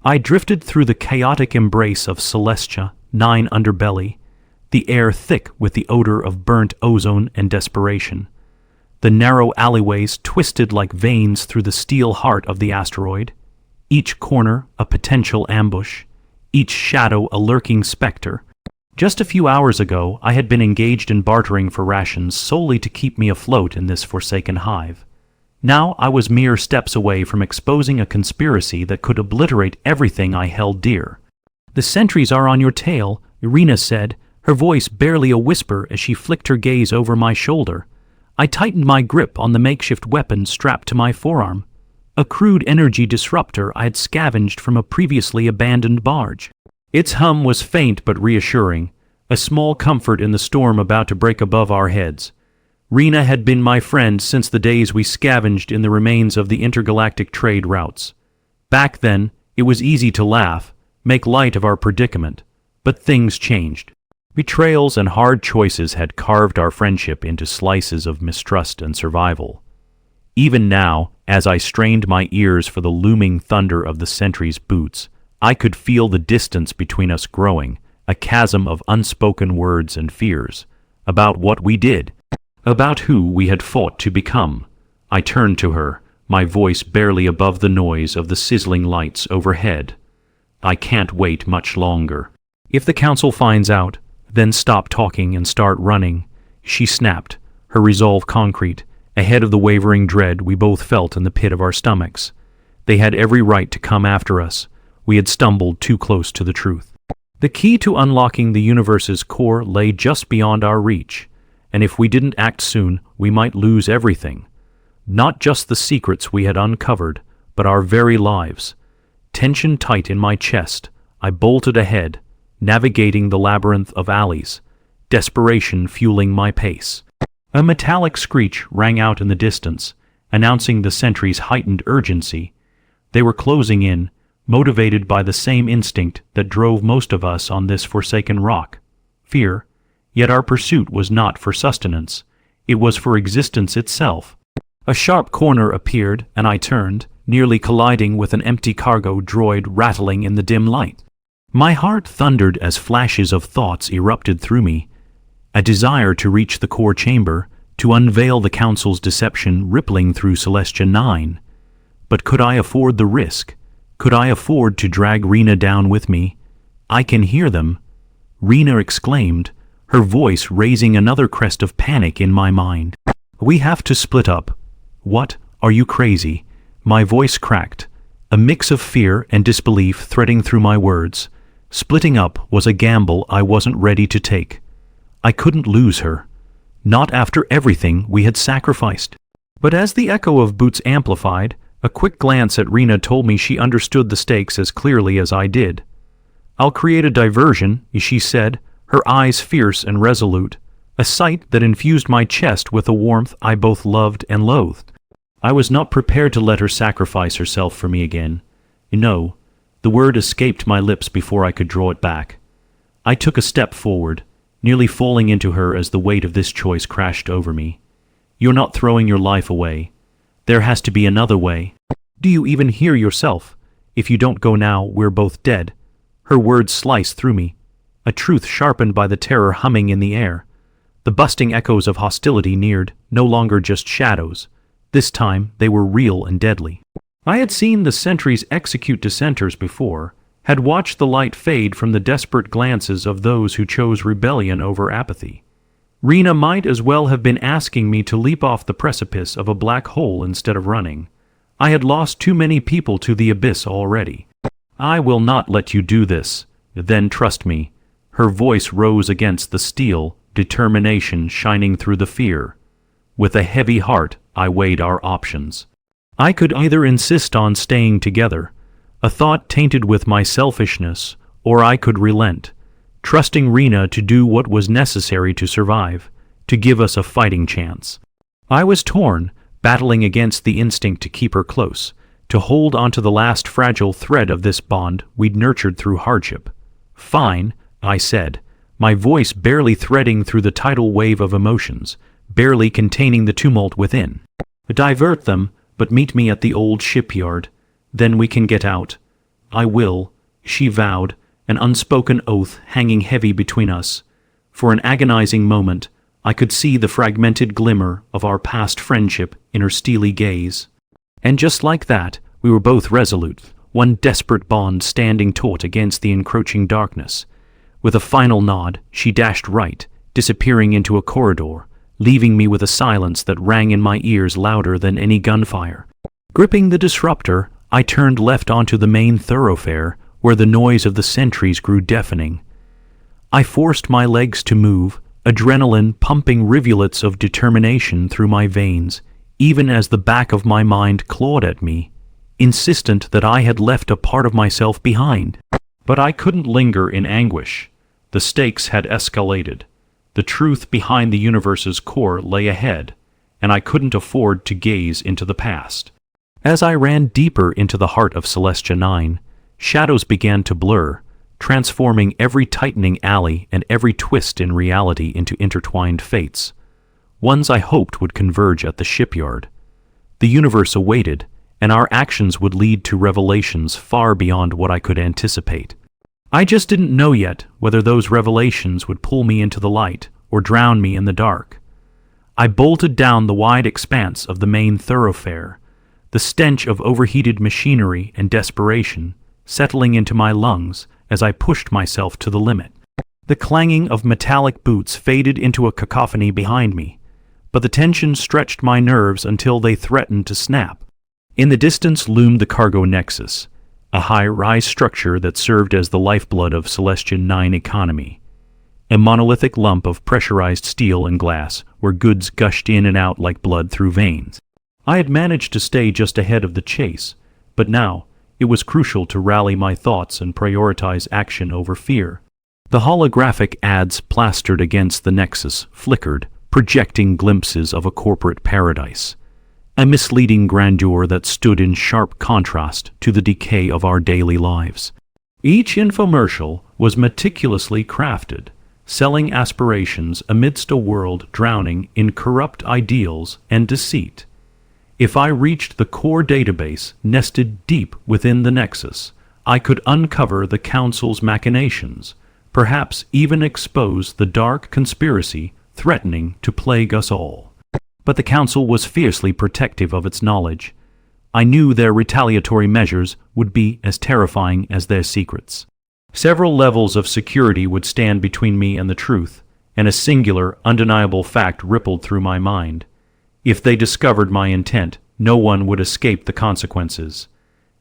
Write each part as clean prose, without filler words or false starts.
I drifted through the chaotic embrace of Celestia 9 underbelly, the air thick with the odor of burnt ozone and desperation. The narrow alleyways twisted like veins through the steel heart of the asteroid, each corner a potential ambush, each shadow a lurking specter. Just a few hours ago, I had been engaged in bartering for rations solely to keep me afloat in this forsaken hive. Now I was mere steps away from exposing a conspiracy that could obliterate everything I held dear. "The sentries are on your tail," Irina said, her voice barely a whisper as she flicked her gaze over my shoulder. I tightened my grip on the makeshift weapon strapped to my forearm, a crude energy disruptor I had scavenged from a previously abandoned barge. Its hum was faint but reassuring, a small comfort in the storm about to break above our heads. Rena had been my friend since the days we scavenged in the remains of the intergalactic trade routes. Back then, it was easy to laugh, make light of our predicament, but things changed. Betrayals and hard choices had carved our friendship into slices of mistrust and survival. Even now, as I strained my ears for the looming thunder of the sentry's boots, I could feel the distance between us growing, a chasm of unspoken words and fears, about what we did, about who we had fought to become. I turned to her, my voice barely above the noise of the sizzling lights overhead. "I can't wait much longer. If the council finds out, then stop talking and start running," she snapped, her resolve concrete, ahead of the wavering dread we both felt in the pit of our stomachs. They had every right to come after us. We had stumbled too close to the truth. The key to unlocking the universe's core lay just beyond our reach, and if we didn't act soon, we might lose everything. Not just the secrets we had uncovered, but our very lives. Tension tight in my chest, I bolted ahead, navigating the labyrinth of alleys, desperation fueling my pace. A metallic screech rang out in the distance, announcing the sentry's heightened urgency. They were closing in, motivated by the same instinct that drove most of us on this forsaken rock, fear. Yet our pursuit was not for sustenance, it was for existence itself. A sharp corner appeared, and I turned, nearly colliding with an empty cargo droid rattling in the dim light. My heart thundered as flashes of thoughts erupted through me, a desire to reach the core chamber, to unveil the Council's deception rippling through Celestia 9. But could I afford the risk? Could I afford to drag Rena down with me? "I can hear them," Rena exclaimed, her voice raising another crest of panic in my mind. "We have to split up." "What? Are you crazy?" My voice cracked, a mix of fear and disbelief threading through my words. Splitting up was a gamble I wasn't ready to take. I couldn't lose her. Not after everything we had sacrificed. But as the echo of boots amplified, a quick glance at Rena told me she understood the stakes as clearly as I did. "I'll create a diversion," she said, her eyes fierce and resolute, a sight that infused my chest with a warmth I both loved and loathed. I was not prepared to let her sacrifice herself for me again. No, the word escaped my lips before I could draw it back. I took a step forward, nearly falling into her as the weight of this choice crashed over me. "You're not throwing your life away. There has to be another way. Do you even hear yourself? If you don't go now, we're both dead." Her words sliced through me, a truth sharpened by the terror humming in the air. The busting echoes of hostility neared, no longer just shadows. This time they were real and deadly. I had seen the sentries execute dissenters before, had watched the light fade from the desperate glances of those who chose rebellion over apathy. Rena might as well have been asking me to leap off the precipice of a black hole instead of running. I had lost too many people to the abyss already. "I will not let you do this. Then trust me." Her voice rose against the steel, determination shining through the fear. With a heavy heart, I weighed our options. I could either insist on staying together, a thought tainted with my selfishness, or I could relent, trusting Rena to do what was necessary to survive, to give us a fighting chance. I was torn, battling against the instinct to keep her close, to hold onto the last fragile thread of this bond we'd nurtured through hardship. "Fine," I said, my voice barely threading through the tidal wave of emotions, barely containing the tumult within. "Divert them, but meet me at the old shipyard. Then we can get out." I will, she vowed, an unspoken oath hanging heavy between us. For an agonizing moment, I could see the fragmented glimmer of our past friendship in her steely gaze. And just like that, we were both resolute, one desperate bond standing taut against the encroaching darkness. With a final nod, she dashed right, disappearing into a corridor, leaving me with a silence that rang in my ears louder than any gunfire. Gripping the disruptor, I turned left onto the main thoroughfare, where the noise of the sentries grew deafening. I forced my legs to move, adrenaline pumping rivulets of determination through my veins, even as the back of my mind clawed at me, insistent that I had left a part of myself behind. But I couldn't linger in anguish. The stakes had escalated. The truth behind the universe's core lay ahead, and I couldn't afford to gaze into the past. As I ran deeper into the heart of Celestia 9, shadows began to blur, transforming every tightening alley and every twist in reality into intertwined fates, ones I hoped would converge at the shipyard. The universe awaited, and our actions would lead to revelations far beyond what I could anticipate. I just didn't know yet whether those revelations would pull me into the light or drown me in the dark. I bolted down the wide expanse of the main thoroughfare, the stench of overheated machinery and desperation settling into my lungs as I pushed myself to the limit. The clanging of metallic boots faded into a cacophony behind me, but the tension stretched my nerves until they threatened to snap. In the distance loomed the cargo nexus, a high-rise structure that served as the lifeblood of Celestia 9 economy. A monolithic lump of pressurized steel and glass where goods gushed in and out like blood through veins. I had managed to stay just ahead of the chase, but now it was crucial to rally my thoughts and prioritize action over fear. The holographic ads plastered against the nexus flickered, projecting glimpses of a corporate paradise, a misleading grandeur that stood in sharp contrast to the decay of our daily lives. Each infomercial was meticulously crafted, selling aspirations amidst a world drowning in corrupt ideals and deceit. If I reached the core database nested deep within the Nexus, I could uncover the Council's machinations, perhaps even expose the dark conspiracy threatening to plague us all. But the Council was fiercely protective of its knowledge. I knew their retaliatory measures would be as terrifying as their secrets. Several levels of security would stand between me and the truth, and a singular, undeniable fact rippled through my mind. If they discovered my intent, no one would escape the consequences.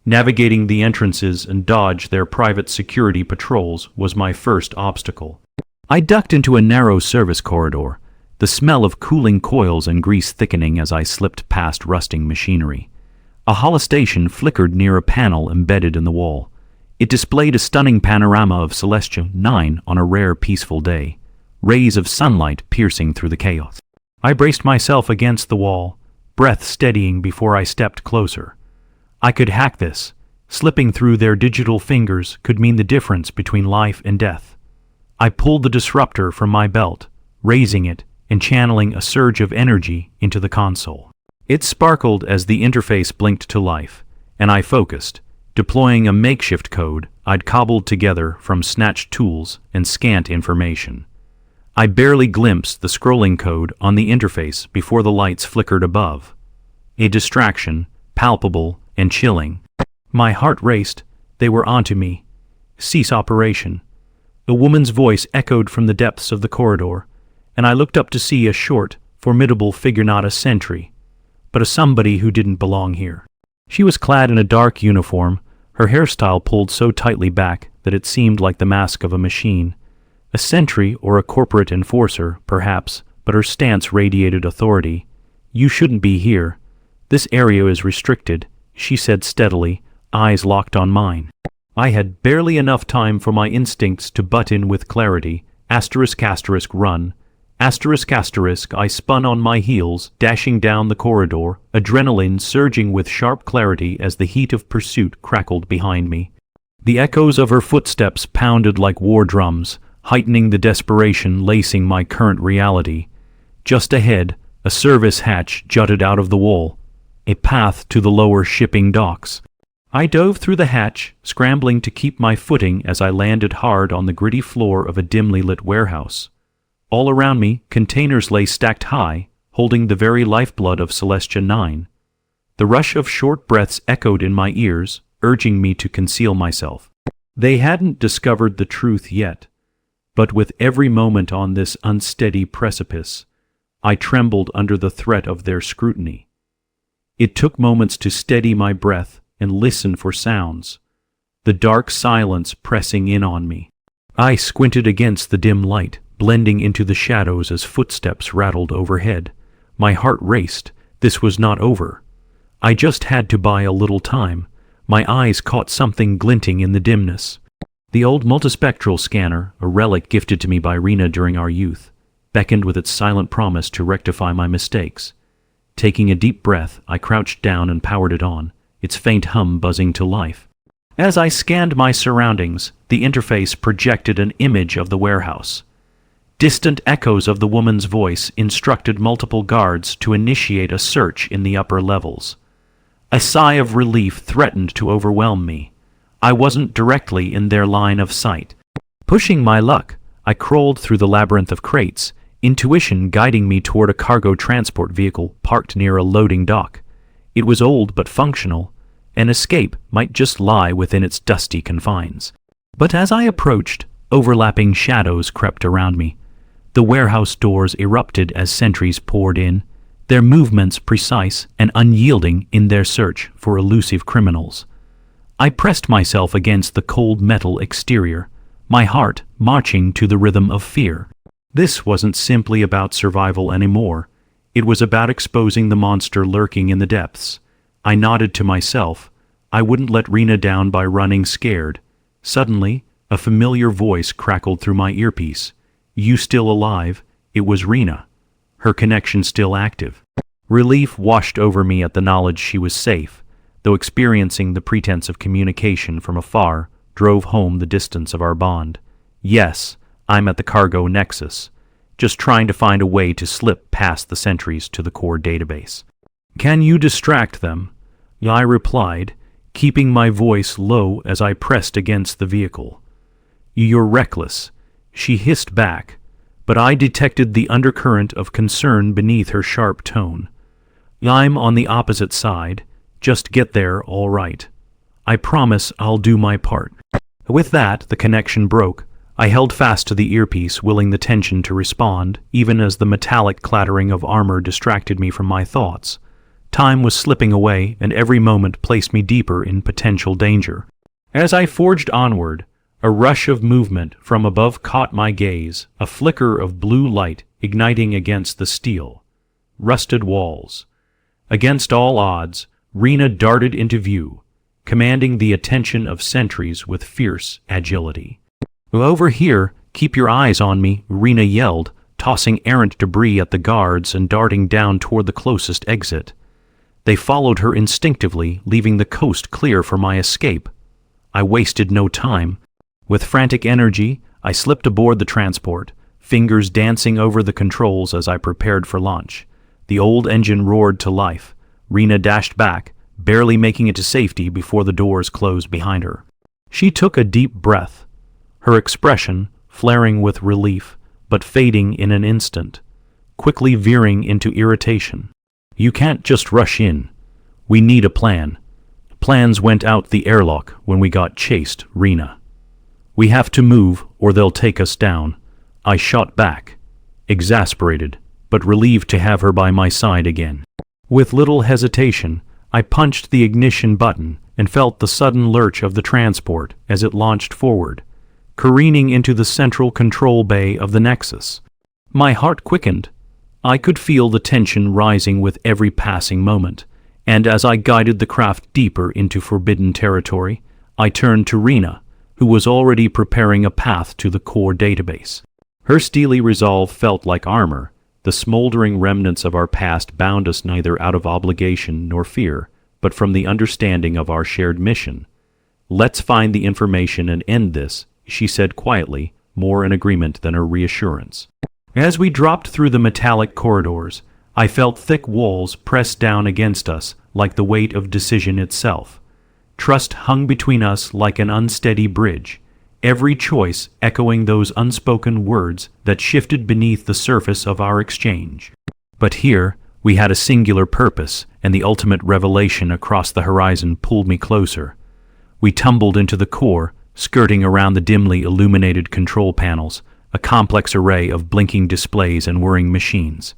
Navigating the entrances and dodge their private security patrols was my first obstacle. I ducked into a narrow service corridor, the smell of cooling coils and grease thickening as I slipped past rusting machinery. A holostation flickered near a panel embedded in the wall. It displayed a stunning panorama of Celestia 9 on a rare peaceful day, rays of sunlight piercing through the chaos. I braced myself against the wall, breath steadying before I stepped closer. I could hack this. Slipping through their digital fingers could mean the difference between life and death. I pulled the disruptor from my belt, raising it and channeling a surge of energy into the console. It sparkled as the interface blinked to life, and I focused, deploying a makeshift code I'd cobbled together from snatched tools and scant information. I barely glimpsed the scrolling code on the interface before the lights flickered above. A distraction, palpable and chilling. My heart raced. They were onto me. Cease operation. A woman's voice echoed from the depths of the corridor, and I looked up to see a short, formidable figure, not a sentry, but a somebody who didn't belong here. She was clad in a dark uniform, her hairstyle pulled so tightly back that it seemed like the mask of a machine. A sentry or a corporate enforcer, perhaps, but her stance radiated authority. "You shouldn't be here. This area is restricted," she said steadily, eyes locked on mine. I had barely enough time for my instincts to butt in with clarity. **** run. ****. I spun on my heels, dashing down the corridor, adrenaline surging with sharp clarity as the heat of pursuit crackled behind me. The echoes of her footsteps pounded like war drums, heightening the desperation lacing my current reality. Just ahead, a service hatch jutted out of the wall, a path to the lower shipping docks. I dove through the hatch, scrambling to keep my footing as I landed hard on the gritty floor of a dimly lit warehouse. All around me, containers lay stacked high, holding the very lifeblood of Celestia 9. The rush of short breaths echoed in my ears, urging me to conceal myself. They hadn't discovered the truth yet, but with every moment on this unsteady precipice, I trembled under the threat of their scrutiny. It took moments to steady my breath and listen for sounds, the dark silence pressing in on me. I squinted against the dim light, blending into the shadows as footsteps rattled overhead. My heart raced. This was not over. I just had to buy a little time. My eyes caught something glinting in the dimness. The old multispectral scanner, a relic gifted to me by Rena during our youth, beckoned with its silent promise to rectify my mistakes. Taking a deep breath, I crouched down and powered it on, its faint hum buzzing to life. As I scanned my surroundings, the interface projected an image of the warehouse. Distant echoes of the woman's voice instructed multiple guards to initiate a search in the upper levels. A sigh of relief threatened to overwhelm me. I wasn't directly in their line of sight. Pushing my luck, I crawled through the labyrinth of crates, intuition guiding me toward a cargo transport vehicle parked near a loading dock. It was old but functional. An escape might just lie within its dusty confines. But as I approached, overlapping shadows crept around me. The warehouse doors erupted as sentries poured in, their movements precise and unyielding in their search for elusive criminals. I pressed myself against the cold metal exterior, my heart marching to the rhythm of fear. This wasn't simply about survival anymore. It was about exposing the monster lurking in the depths. I nodded to myself. I wouldn't let Rena down by running scared. Suddenly, a familiar voice crackled through my earpiece. "You still alive?" It was Rena, her connection still active. Relief washed over me at the knowledge she was safe, though experiencing the pretense of communication from afar drove home the distance of our bond. Yes, I'm at the cargo nexus, just trying to find a way to slip past the sentries to the core database. "Can you distract them?" I replied, keeping my voice low as I pressed against the vehicle. "You're reckless," she hissed back, but I detected the undercurrent of concern beneath her sharp tone. "I'm on the opposite side. Just get there all right. I promise I'll do my part." With that, the connection broke. I held fast to the earpiece, willing the tension to respond, even as the metallic clattering of armor distracted me from my thoughts. Time was slipping away, and every moment placed me deeper in potential danger. As I forged onward, a rush of movement from above caught my gaze, a flicker of blue light igniting against the steel. Rusted walls. Against all odds, Rena darted into view, commanding the attention of sentries with fierce agility. "Over here, keep your eyes on me," Rena yelled, tossing errant debris at the guards and darting down toward the closest exit. They followed her instinctively, leaving the coast clear for my escape. I wasted no time. With frantic energy, I slipped aboard the transport, fingers dancing over the controls as I prepared for launch. The old engine roared to life. Rena dashed back, barely making it to safety before the doors closed behind her. She took a deep breath, her expression flaring with relief, but fading in an instant, quickly veering into irritation. "You can't just rush in. We need a plan. Plans went out the airlock when we got chased, Rena. We have to move or they'll take us down." I shot back, exasperated, but relieved to have her by my side again. With little hesitation, I punched the ignition button and felt the sudden lurch of the transport as it launched forward, careening into the central control bay of the Nexus. My heart quickened. I could feel the tension rising with every passing moment, and as I guided the craft deeper into forbidden territory, I turned to Rena, who was already preparing a path to the core database. Her steely resolve felt like armor. The smoldering remnants of our past bound us neither out of obligation nor fear, but from the understanding of our shared mission. "Let's find the information and end this," she said quietly, more in agreement than her reassurance. As we dropped through the metallic corridors, I felt thick walls press down against us like the weight of decision itself. Trust hung between us like an unsteady bridge, every choice echoing those unspoken words that shifted beneath the surface of our exchange. But here, we had a singular purpose, and the ultimate revelation across the horizon pulled me closer. We tumbled into the core, skirting around the dimly illuminated control panels, a complex array of blinking displays and whirring machines.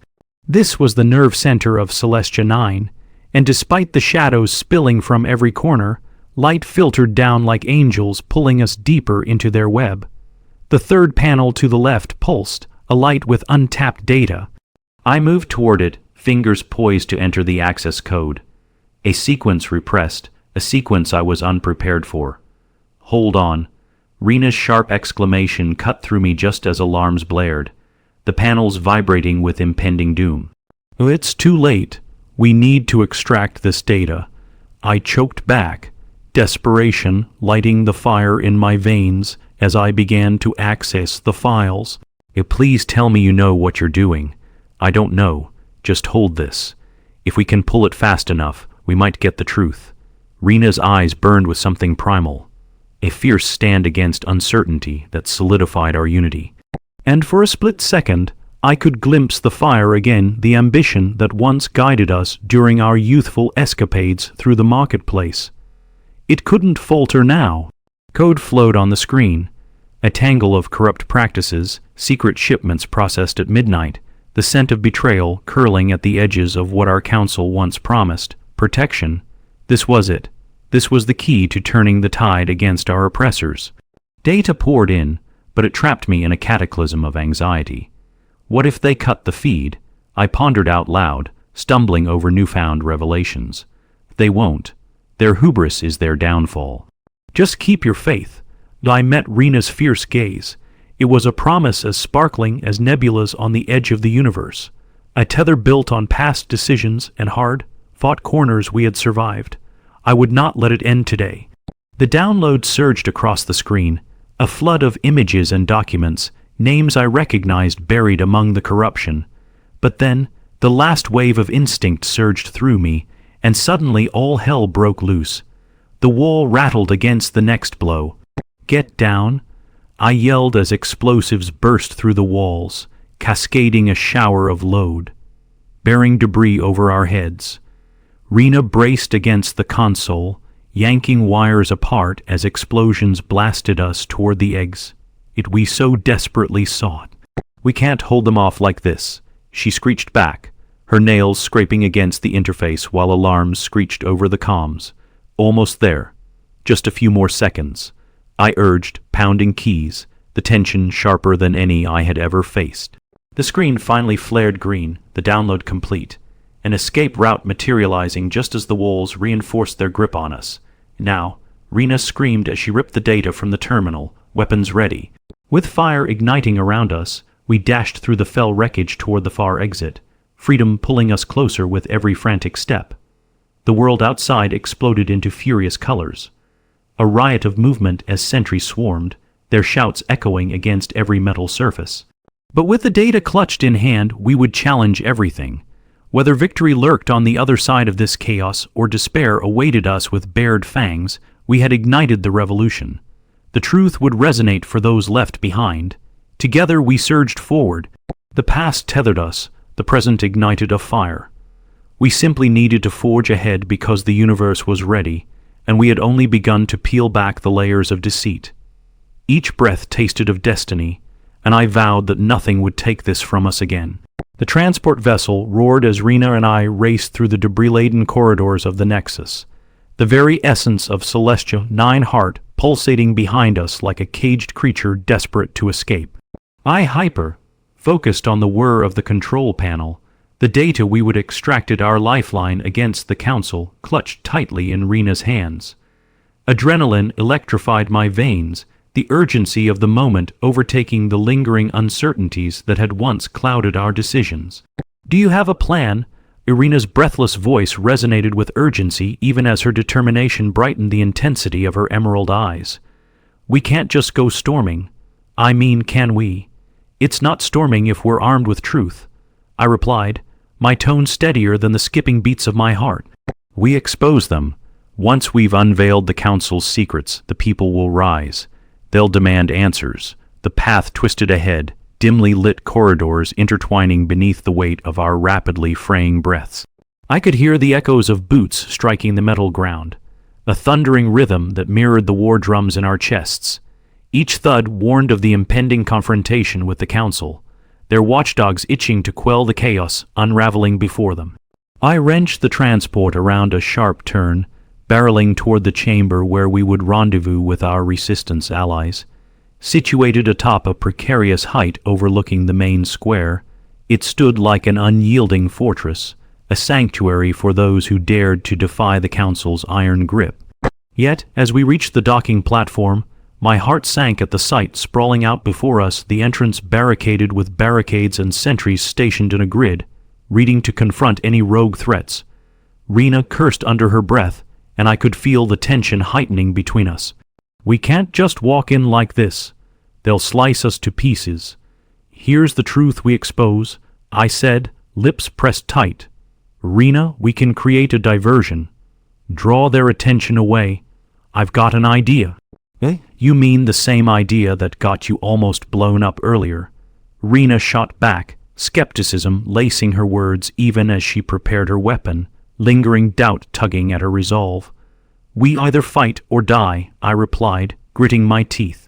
This was the nerve center of Celestia 9, and despite the shadows spilling from every corner, light filtered down like angels, pulling us deeper into their web. The third panel to the left pulsed, alight with untapped data. I moved toward it, fingers poised to enter the access code. A sequence repressed, a sequence I was unprepared for. "Hold on." Rena's sharp exclamation cut through me just as alarms blared, the panels vibrating with impending doom. "It's too late. We need to extract this data." I choked back, desperation lighting the fire in my veins as I began to access the files. Please tell me you know what you're doing." "I don't know. Just hold this. If we can pull it fast enough, we might get the truth." Rena's eyes burned with something primal, a fierce stand against uncertainty that solidified our unity. And for a split second, I could glimpse the fire again, the ambition that once guided us during our youthful escapades through the marketplace. It couldn't falter now. Code flowed on the screen, a tangle of corrupt practices, secret shipments processed at midnight, the scent of betrayal curling at the edges of what our council once promised, protection. This was it. This was the key to turning the tide against our oppressors. Data poured in, but it trapped me in a cataclysm of anxiety. What if they cut the feed? I pondered out loud, stumbling over newfound revelations. They won't. Their hubris is their downfall. Just keep your faith. I met Rena's fierce gaze. It was a promise as sparkling as nebulas on the edge of the universe, a tether built on past decisions and hard-fought corners we had survived. I would not let it end today. The download surged across the screen, a flood of images and documents, names I recognized buried among the corruption. But then, the last wave of instinct surged through me, and suddenly all hell broke loose. The wall rattled against the next blow. "Get down!" I yelled as explosives burst through the walls, cascading a shower of load, bearing debris over our heads. Rena braced against the console, yanking wires apart as explosions blasted us toward the eggs we so desperately sought. "We can't hold them off like this," she screeched back, her nails scraping against the interface while alarms screeched over the comms. "Almost there. Just a few more seconds," I urged, pounding keys, the tension sharper than any I had ever faced. The screen finally flared green, the download complete, an escape route materializing just as the walls reinforced their grip on us. "Now," Rena screamed as she ripped the data from the terminal, weapons ready. With fire igniting around us, we dashed through the fell wreckage toward the far exit, freedom pulling us closer with every frantic step. The world outside exploded into furious colors, a riot of movement as sentries swarmed, their shouts echoing against every metal surface. But with the data clutched in hand, we would challenge everything. Whether victory lurked on the other side of this chaos or despair awaited us with bared fangs, we had ignited the revolution. The truth would resonate for those left behind. Together we surged forward. The past tethered us, the present ignited a fire. We simply needed to forge ahead because the universe was ready, and we had only begun to peel back the layers of deceit. Each breath tasted of destiny, and I vowed that nothing would take this from us again. The transport vessel roared as Rena and I raced through the debris-laden corridors of the Nexus, the very essence of Celestia 9 heart pulsating behind us like a caged creature desperate to escape. I focused on the whir of the control panel, the data we would extracted our lifeline against the Council clutched tightly in Rena's hands. Adrenaline electrified my veins, the urgency of the moment overtaking the lingering uncertainties that had once clouded our decisions. "Do you have a plan?" Irina's breathless voice resonated with urgency even as her determination brightened the intensity of her emerald eyes. "We can't just go storming. I mean, can we? It's not storming if we're armed with truth," I replied, my tone steadier than the skipping beats of my heart. "We expose them. Once we've unveiled the council's secrets, the people will rise. They'll demand answers. The path twisted ahead, dimly lit corridors intertwining beneath the weight of our rapidly fraying breaths. I could hear the echoes of boots striking the metal ground, a thundering rhythm that mirrored the war drums in our chests. Each thud warned of the impending confrontation with the council, their watchdogs itching to quell the chaos unraveling before them. I wrenched the transport around a sharp turn, barreling toward the chamber where we would rendezvous with our resistance allies. Situated atop a precarious height overlooking the main square, it stood like an unyielding fortress, a sanctuary for those who dared to defy the council's iron grip. Yet, as we reached the docking platform, my heart sank at the sight sprawling out before us, the entrance barricaded with barricades and sentries stationed in a grid, ready to confront any rogue threats. Rena cursed under her breath, and I could feel the tension heightening between us. We can't just walk in like this. They'll slice us to pieces. Here's the truth we expose, I said, lips pressed tight. Rena, we can create a diversion. Draw their attention away. I've got an idea. You mean the same idea that got you almost blown up earlier? Rena shot back, skepticism lacing her words even as she prepared her weapon, lingering doubt tugging at her resolve. We either fight or die, I replied, gritting my teeth.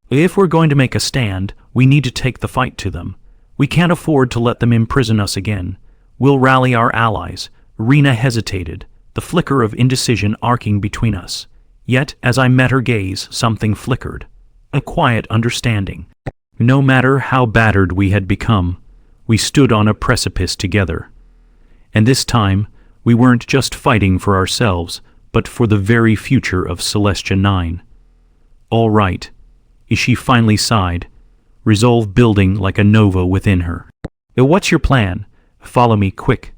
If we're going to make a stand, we need to take the fight to them. We can't afford to let them imprison us again. We'll rally our allies. Rena hesitated, the flicker of indecision arcing between us. Yet, as I met her gaze, something flickered. A quiet understanding. No matter how battered we had become, we stood on a precipice together. And this time, we weren't just fighting for ourselves, but for the very future of Celestia 9. All right, she finally sighed, resolve building like a nova within her. What's your plan? Follow me, quick,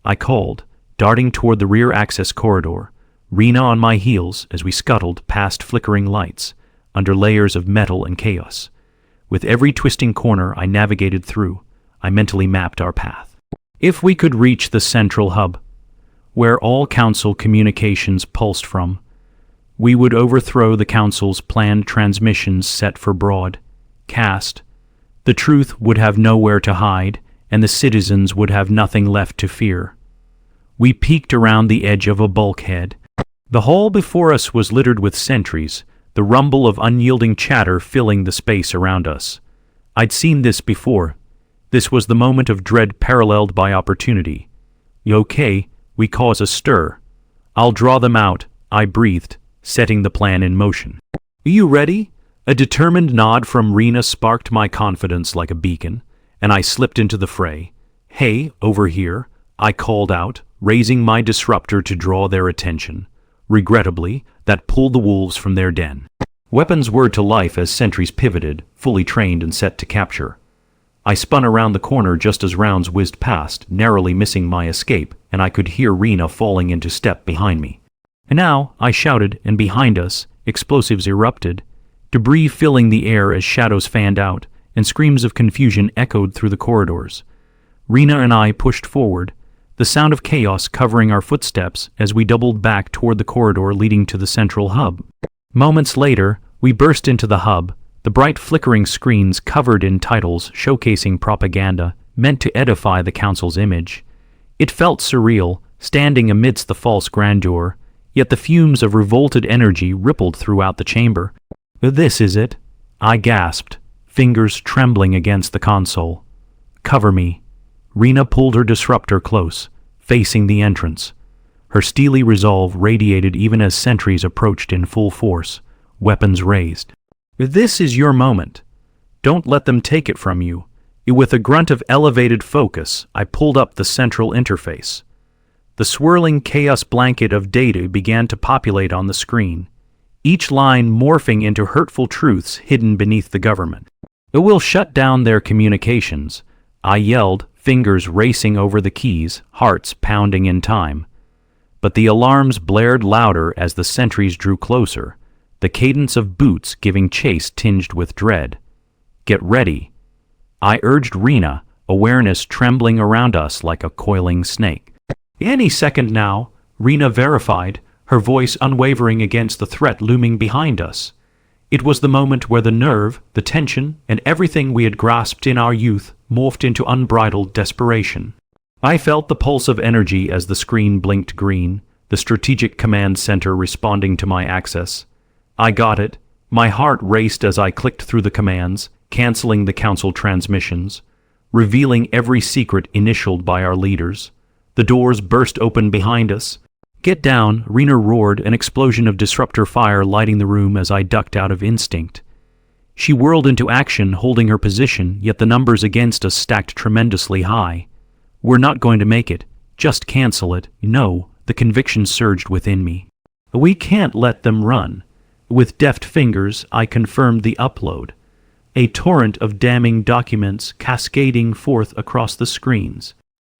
I called, darting toward the rear access corridor, Rena on my heels as we scuttled past flickering lights, under layers of metal and chaos. With every twisting corner I navigated through, I mentally mapped our path. If we could reach the central hub, where all council communications pulsed from, we would overthrow the council's planned transmissions set for broadcast. The truth would have nowhere to hide, and the citizens would have nothing left to fear. We peeked around the edge of a bulkhead. The hall before us was littered with sentries, the rumble of unyielding chatter filling the space around us. I'd seen this before. This was the moment of dread paralleled by opportunity. Okay, we cause a stir. I'll draw them out, I breathed, setting the plan in motion. You ready? A determined nod from Rena sparked my confidence like a beacon, and I slipped into the fray. Hey, over here, I called out, raising my disruptor to draw their attention. Regrettably, that pulled the wolves from their den. Weapons whirred to life as sentries pivoted, fully trained and set to capture. I spun around the corner just as rounds whizzed past, narrowly missing my escape, and I could hear Rena falling into step behind me. And now, I shouted, and behind us, explosives erupted, debris filling the air as shadows fanned out, and screams of confusion echoed through the corridors. Rena and I pushed forward, the sound of chaos covering our footsteps as we doubled back toward the corridor leading to the central hub. Moments later, we burst into the hub, the bright flickering screens covered in titles showcasing propaganda meant to edify the council's image. It felt surreal, standing amidst the false grandeur, yet the fumes of revolted energy rippled throughout the chamber. This is it, I gasped, fingers trembling against the console. Cover me. Rena pulled her disruptor close, facing the entrance. Her steely resolve radiated even as sentries approached in full force, weapons raised. This is your moment. Don't let them take it from you. With a grunt of elevated focus, I pulled up the central interface. The swirling chaos blanket of data began to populate on the screen, each line morphing into hurtful truths hidden beneath the government. It will shut down their communications, I yelled, fingers racing over the keys, hearts pounding in time. But the alarms blared louder as the sentries drew closer, the cadence of boots giving chase tinged with dread. Get ready. I urged Rena, awareness trembling around us like a coiling snake. Any second now, Rena verified, her voice unwavering against the threat looming behind us. It was the moment where the nerve, the tension, and everything we had grasped in our youth morphed into unbridled desperation. I felt the pulse of energy as the screen blinked green, the strategic command center responding to my access. I got it. My heart raced as I clicked through the commands, canceling the council transmissions, revealing every secret initialed by our leaders. The doors burst open behind us. "Get down," Rena roared, an explosion of disruptor fire lighting the room as I ducked out of instinct. She whirled into action, holding her position, yet the numbers against us stacked tremendously high. "We're not going to make it. Just cancel it." "No," the conviction surged within me. "We can't let them run." With deft fingers, I confirmed the upload. A torrent of damning documents cascading forth across the screens.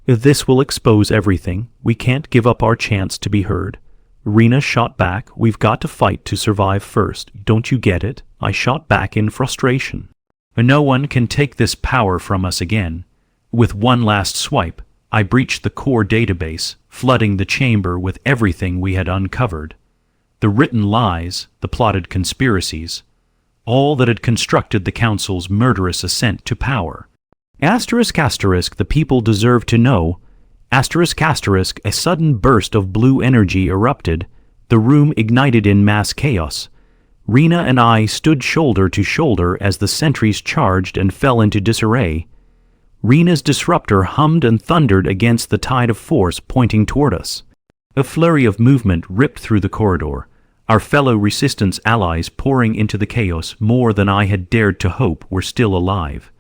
"This will expose everything. We can't give up our chance to be heard." Rena shot back. "We've got to fight to survive first. Don't you get it?" I shot back in frustration. "No one can take this power from us again." With one last swipe, I breached the core database, flooding the chamber with everything we had uncovered. The written lies, the plotted conspiracies, all that had constructed the Council's murderous ascent to power. Asterisk, asterisk, the people deserve to know. Asterisk, asterisk, a sudden burst of blue energy erupted. The room ignited in mass chaos. Rena and I stood shoulder to shoulder as the sentries charged and fell into disarray. Rena's disruptor hummed and thundered against the tide of force pointing toward us. A flurry of movement ripped through the corridor, our fellow resistance allies pouring into the chaos more than I had dared to hope were still alive.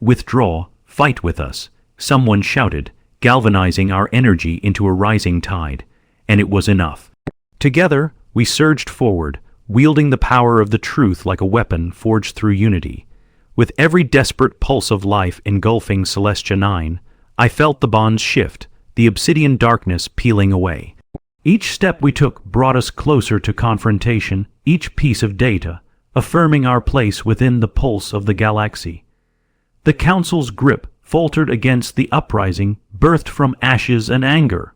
"Withdraw, fight with us," someone shouted, galvanizing our energy into a rising tide, and it was enough. Together, we surged forward, wielding the power of the truth like a weapon forged through unity. With every desperate pulse of life engulfing Celestia 9, I felt the bonds shift, the obsidian darkness peeling away. Each step we took brought us closer to confrontation, each piece of data, affirming our place within the pulse of the galaxy. The Council's grip faltered against the uprising, birthed from ashes and anger.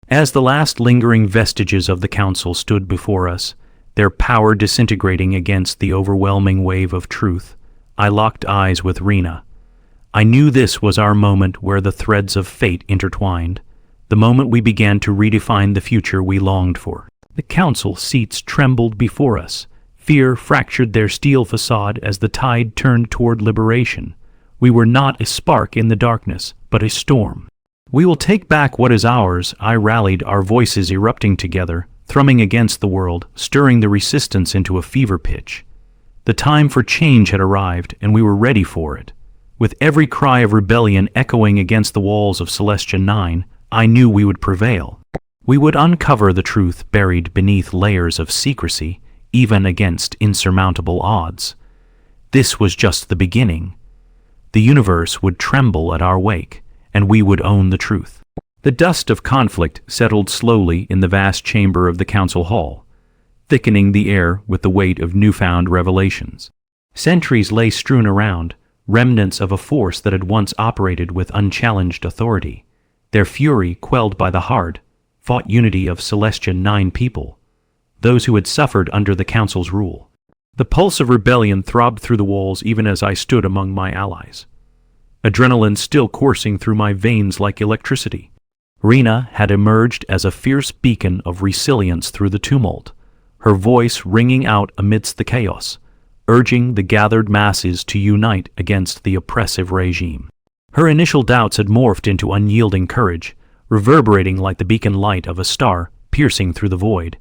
As the last lingering vestiges of the Council stood before us, their power disintegrating against the overwhelming wave of truth, I locked eyes with Rena. I knew this was our moment where the threads of fate intertwined, the moment we began to redefine the future we longed for. The Council seats trembled before us. Fear fractured their steel facade as the tide turned toward liberation. We were not a spark in the darkness, but a storm. "We will take back what is ours," I rallied, our voices erupting together, thrumming against the world, stirring the resistance into a fever pitch. The time for change had arrived, and we were ready for it. With every cry of rebellion echoing against the walls of Celestia 9, I knew we would prevail. We would uncover the truth buried beneath layers of secrecy, even against insurmountable odds. This was just the beginning. The universe would tremble at our wake, and we would own the truth. The dust of conflict settled slowly in the vast chamber of the council hall, thickening the air with the weight of newfound revelations. Sentries lay strewn around, remnants of a force that had once operated with unchallenged authority. Their fury, quelled by the hard-fought unity of Celestia 9 people, those who had suffered under the Council's rule. The pulse of rebellion throbbed through the walls even as I stood among my allies. Adrenaline still coursing through my veins like electricity. Rena had emerged as a fierce beacon of resilience through the tumult, her voice ringing out amidst the chaos, urging the gathered masses to unite against the oppressive regime. Her initial doubts had morphed into unyielding courage, reverberating like the beacon light of a star piercing through the void.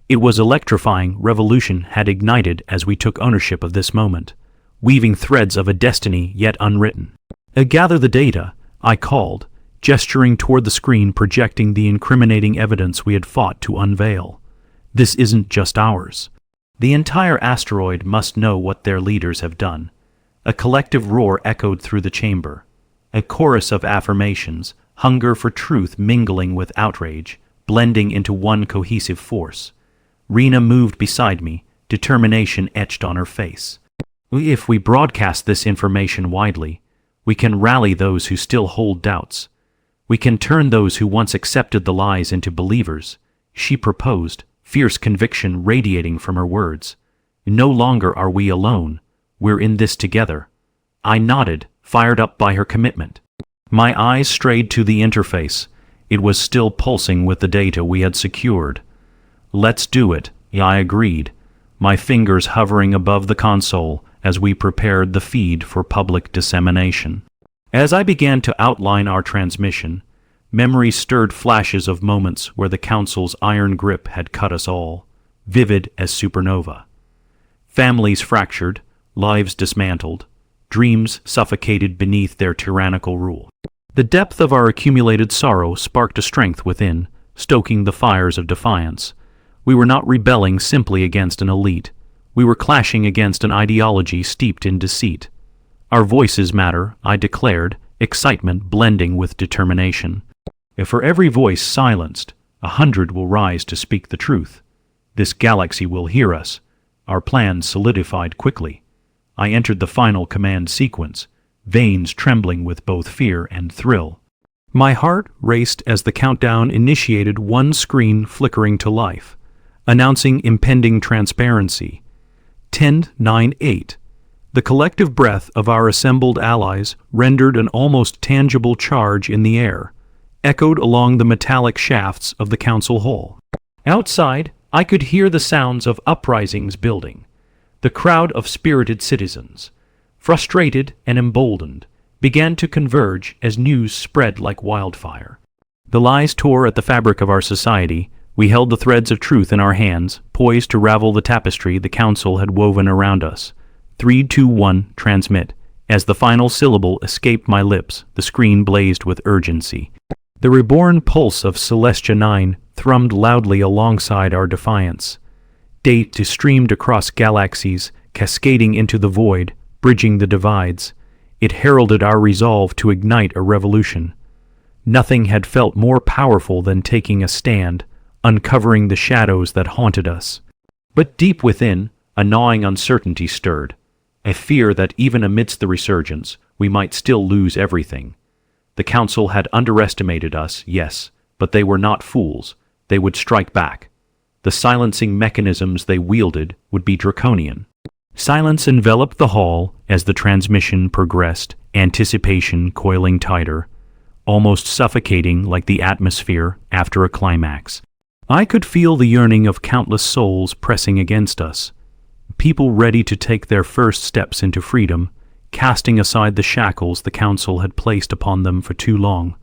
It was electrifying. Revolution had ignited as we took ownership of this moment, weaving threads of a destiny yet unwritten. "Gather the data," I called, gesturing toward the screen projecting the incriminating evidence we had fought to unveil. "This isn't just ours. The entire asteroid must know what their leaders have done." A collective roar echoed through the chamber, a chorus of affirmations, hunger for truth mingling with outrage, blending into one cohesive force. Rena moved beside me, determination etched on her face. "If we broadcast this information widely, we can rally those who still hold doubts. We can turn those who once accepted the lies into believers," she proposed, fierce conviction radiating from her words. No longer are we alone. We're in this together. I nodded, fired up by her commitment. My eyes strayed to the interface. It was still pulsing with the data we had secured. Let's do it, I agreed, my fingers hovering above the console as we prepared the feed for public dissemination. As I began to outline our transmission, memory stirred flashes of moments where the Council's iron grip had cut us all, vivid as supernova. Families fractured, lives dismantled, dreams suffocated beneath their tyrannical rule. The depth of our accumulated sorrow sparked a strength within, stoking the fires of defiance. We were not rebelling simply against an elite. We were clashing against an ideology steeped in deceit. Our voices matter, I declared, excitement blending with determination. If for every voice silenced, 100 will rise to speak the truth. This galaxy will hear us. Our plans solidified quickly. I entered the final command sequence, veins trembling with both fear and thrill. My heart raced as the countdown initiated, one screen flickering to life, announcing impending transparency. 10, 9, 8. The collective breath of our assembled allies rendered an almost tangible charge in the air, echoed along the metallic shafts of the council hall. Outside, I could hear the sounds of uprisings building. The crowd of spirited citizens, frustrated and emboldened, began to converge as news spread like wildfire. The lies tore at the fabric of our society. We held the threads of truth in our hands, poised to ravel the tapestry the council had woven around us. 3, 2, 1, transmit. As the final syllable escaped my lips, the screen blazed with urgency. The reborn pulse of Celestia 9 thrummed loudly alongside our defiance. Data streamed across galaxies, cascading into the void, bridging the divides. It heralded our resolve to ignite a revolution. Nothing had felt more powerful than taking a stand, uncovering the shadows that haunted us. But deep within, a gnawing uncertainty stirred, a fear that even amidst the resurgence, we might still lose everything. The Council had underestimated us, yes, but they were not fools. They would strike back. The silencing mechanisms they wielded would be draconian. Silence enveloped the hall as the transmission progressed, anticipation coiling tighter, almost suffocating like the atmosphere after a climax. I could feel the yearning of countless souls pressing against us, people ready to take their first steps into freedom, casting aside the shackles the Council had placed upon them for too long.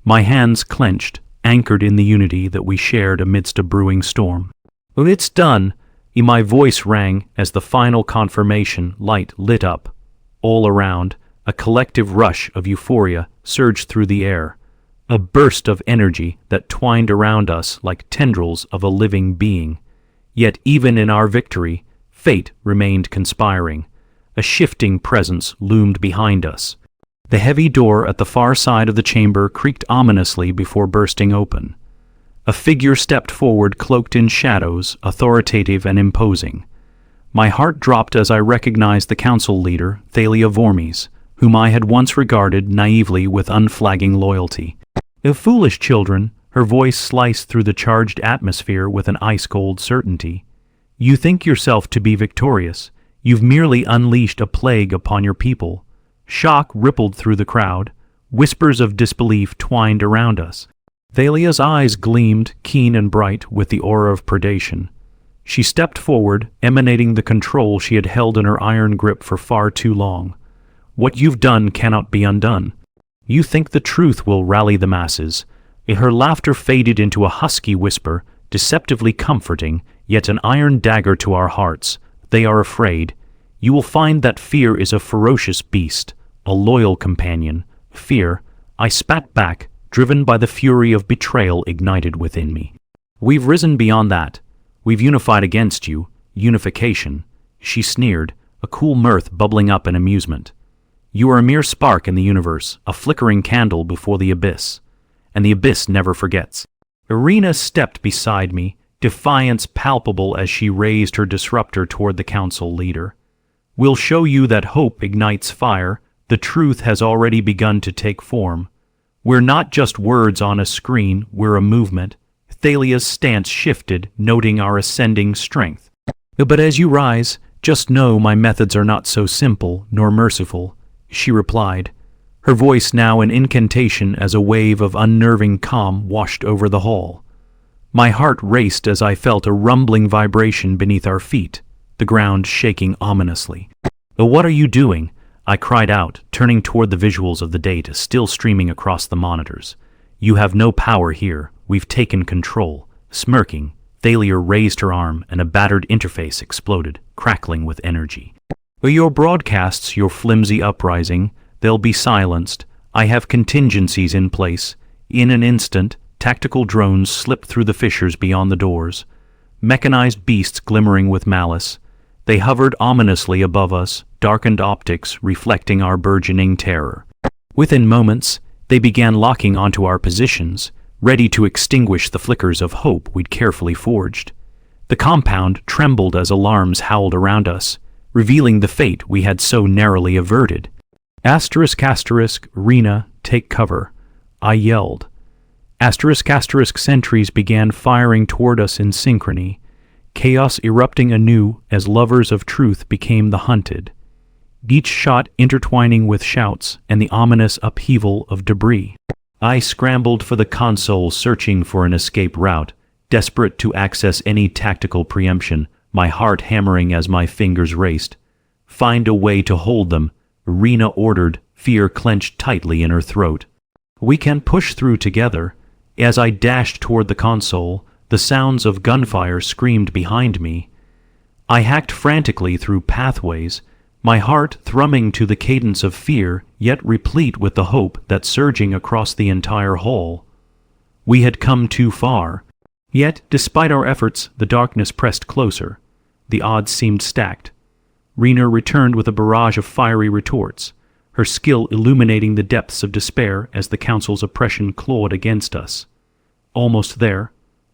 My hands clenched, anchored in the unity that we shared amidst a brewing storm. "It's done," my voice rang as the final confirmation light lit up. All around, a collective rush of euphoria surged through the air, a burst of energy that twined around us like tendrils of a living being. Yet even in our victory, fate remained conspiring. A shifting presence loomed behind us. The heavy door at the far side of the chamber creaked ominously before bursting open. A figure stepped forward, cloaked in shadows, authoritative and imposing. My heart dropped as I recognized the council leader, Thalia Vormes, whom I had once regarded naively with unflagging loyalty. Foolish children, her voice sliced through the charged atmosphere with an ice-cold certainty. You think yourself to be victorious. You've merely unleashed a plague upon your people. Shock rippled through the crowd. Whispers of disbelief twined around us. Thalia's eyes gleamed, keen and bright, with the aura of predation. She stepped forward, emanating the control she had held in her iron grip for far too long. What you've done cannot be undone. You think the truth will rally the masses. Her laughter faded into a husky whisper, deceptively comforting, yet an iron dagger to our hearts. They are afraid. You will find that fear is a ferocious beast, a loyal companion. Fear, I spat back, driven by the fury of betrayal ignited within me. We've risen beyond that. We've unified against you. Unification. She sneered, a cool mirth bubbling up in amusement. You are a mere spark in the universe, a flickering candle before the abyss. And the abyss never forgets. Irina stepped beside me, defiance palpable as she raised her disruptor toward the council leader. We'll show you that hope ignites fire. The truth has already begun to take form. We're not just words on a screen, we're a movement. Thalia's stance shifted, noting our ascending strength. "But as you rise, just know my methods are not so simple nor merciful," she replied, her voice now an incantation as a wave of unnerving calm washed over the hall. My heart raced as I felt a rumbling vibration beneath our feet, the ground shaking ominously. "What are you doing?" I cried out, turning toward the visuals of the data still streaming across the monitors. "You have no power here. We've taken control." Smirking, Thalia raised her arm and a battered interface exploded, crackling with energy. "Your broadcasts, your flimsy uprising, they'll be silenced. I have contingencies in place." In an instant, tactical drones slipped through the fissures beyond the doors, mechanized beasts glimmering with malice. They hovered ominously above us, darkened optics reflecting our burgeoning terror. Within moments, they began locking onto our positions, ready to extinguish the flickers of hope we'd carefully forged. The compound trembled as alarms howled around us, revealing the fate we had so narrowly averted. ***, Rena, take cover," I yelled. ***, sentries began firing toward us in synchrony, chaos erupting anew as lovers of truth became the hunted, each shot intertwining with shouts and the ominous upheaval of debris. I scrambled for the console, searching for an escape route, desperate to access any tactical preemption, my heart hammering as my fingers raced. "Find a way to hold them," Rena ordered, fear clenched tightly in her throat. "We can push through together." As I dashed toward the console, the sounds of gunfire screamed behind me. I hacked frantically through pathways, my heart thrumming to the cadence of fear, yet replete with the hope that surging across the entire hall. We had come too far. Yet, despite our efforts, the darkness pressed closer. The odds seemed stacked. Rena returned with a barrage of fiery retorts, her skill illuminating the depths of despair as the Council's oppression clawed against us. "Almost there,"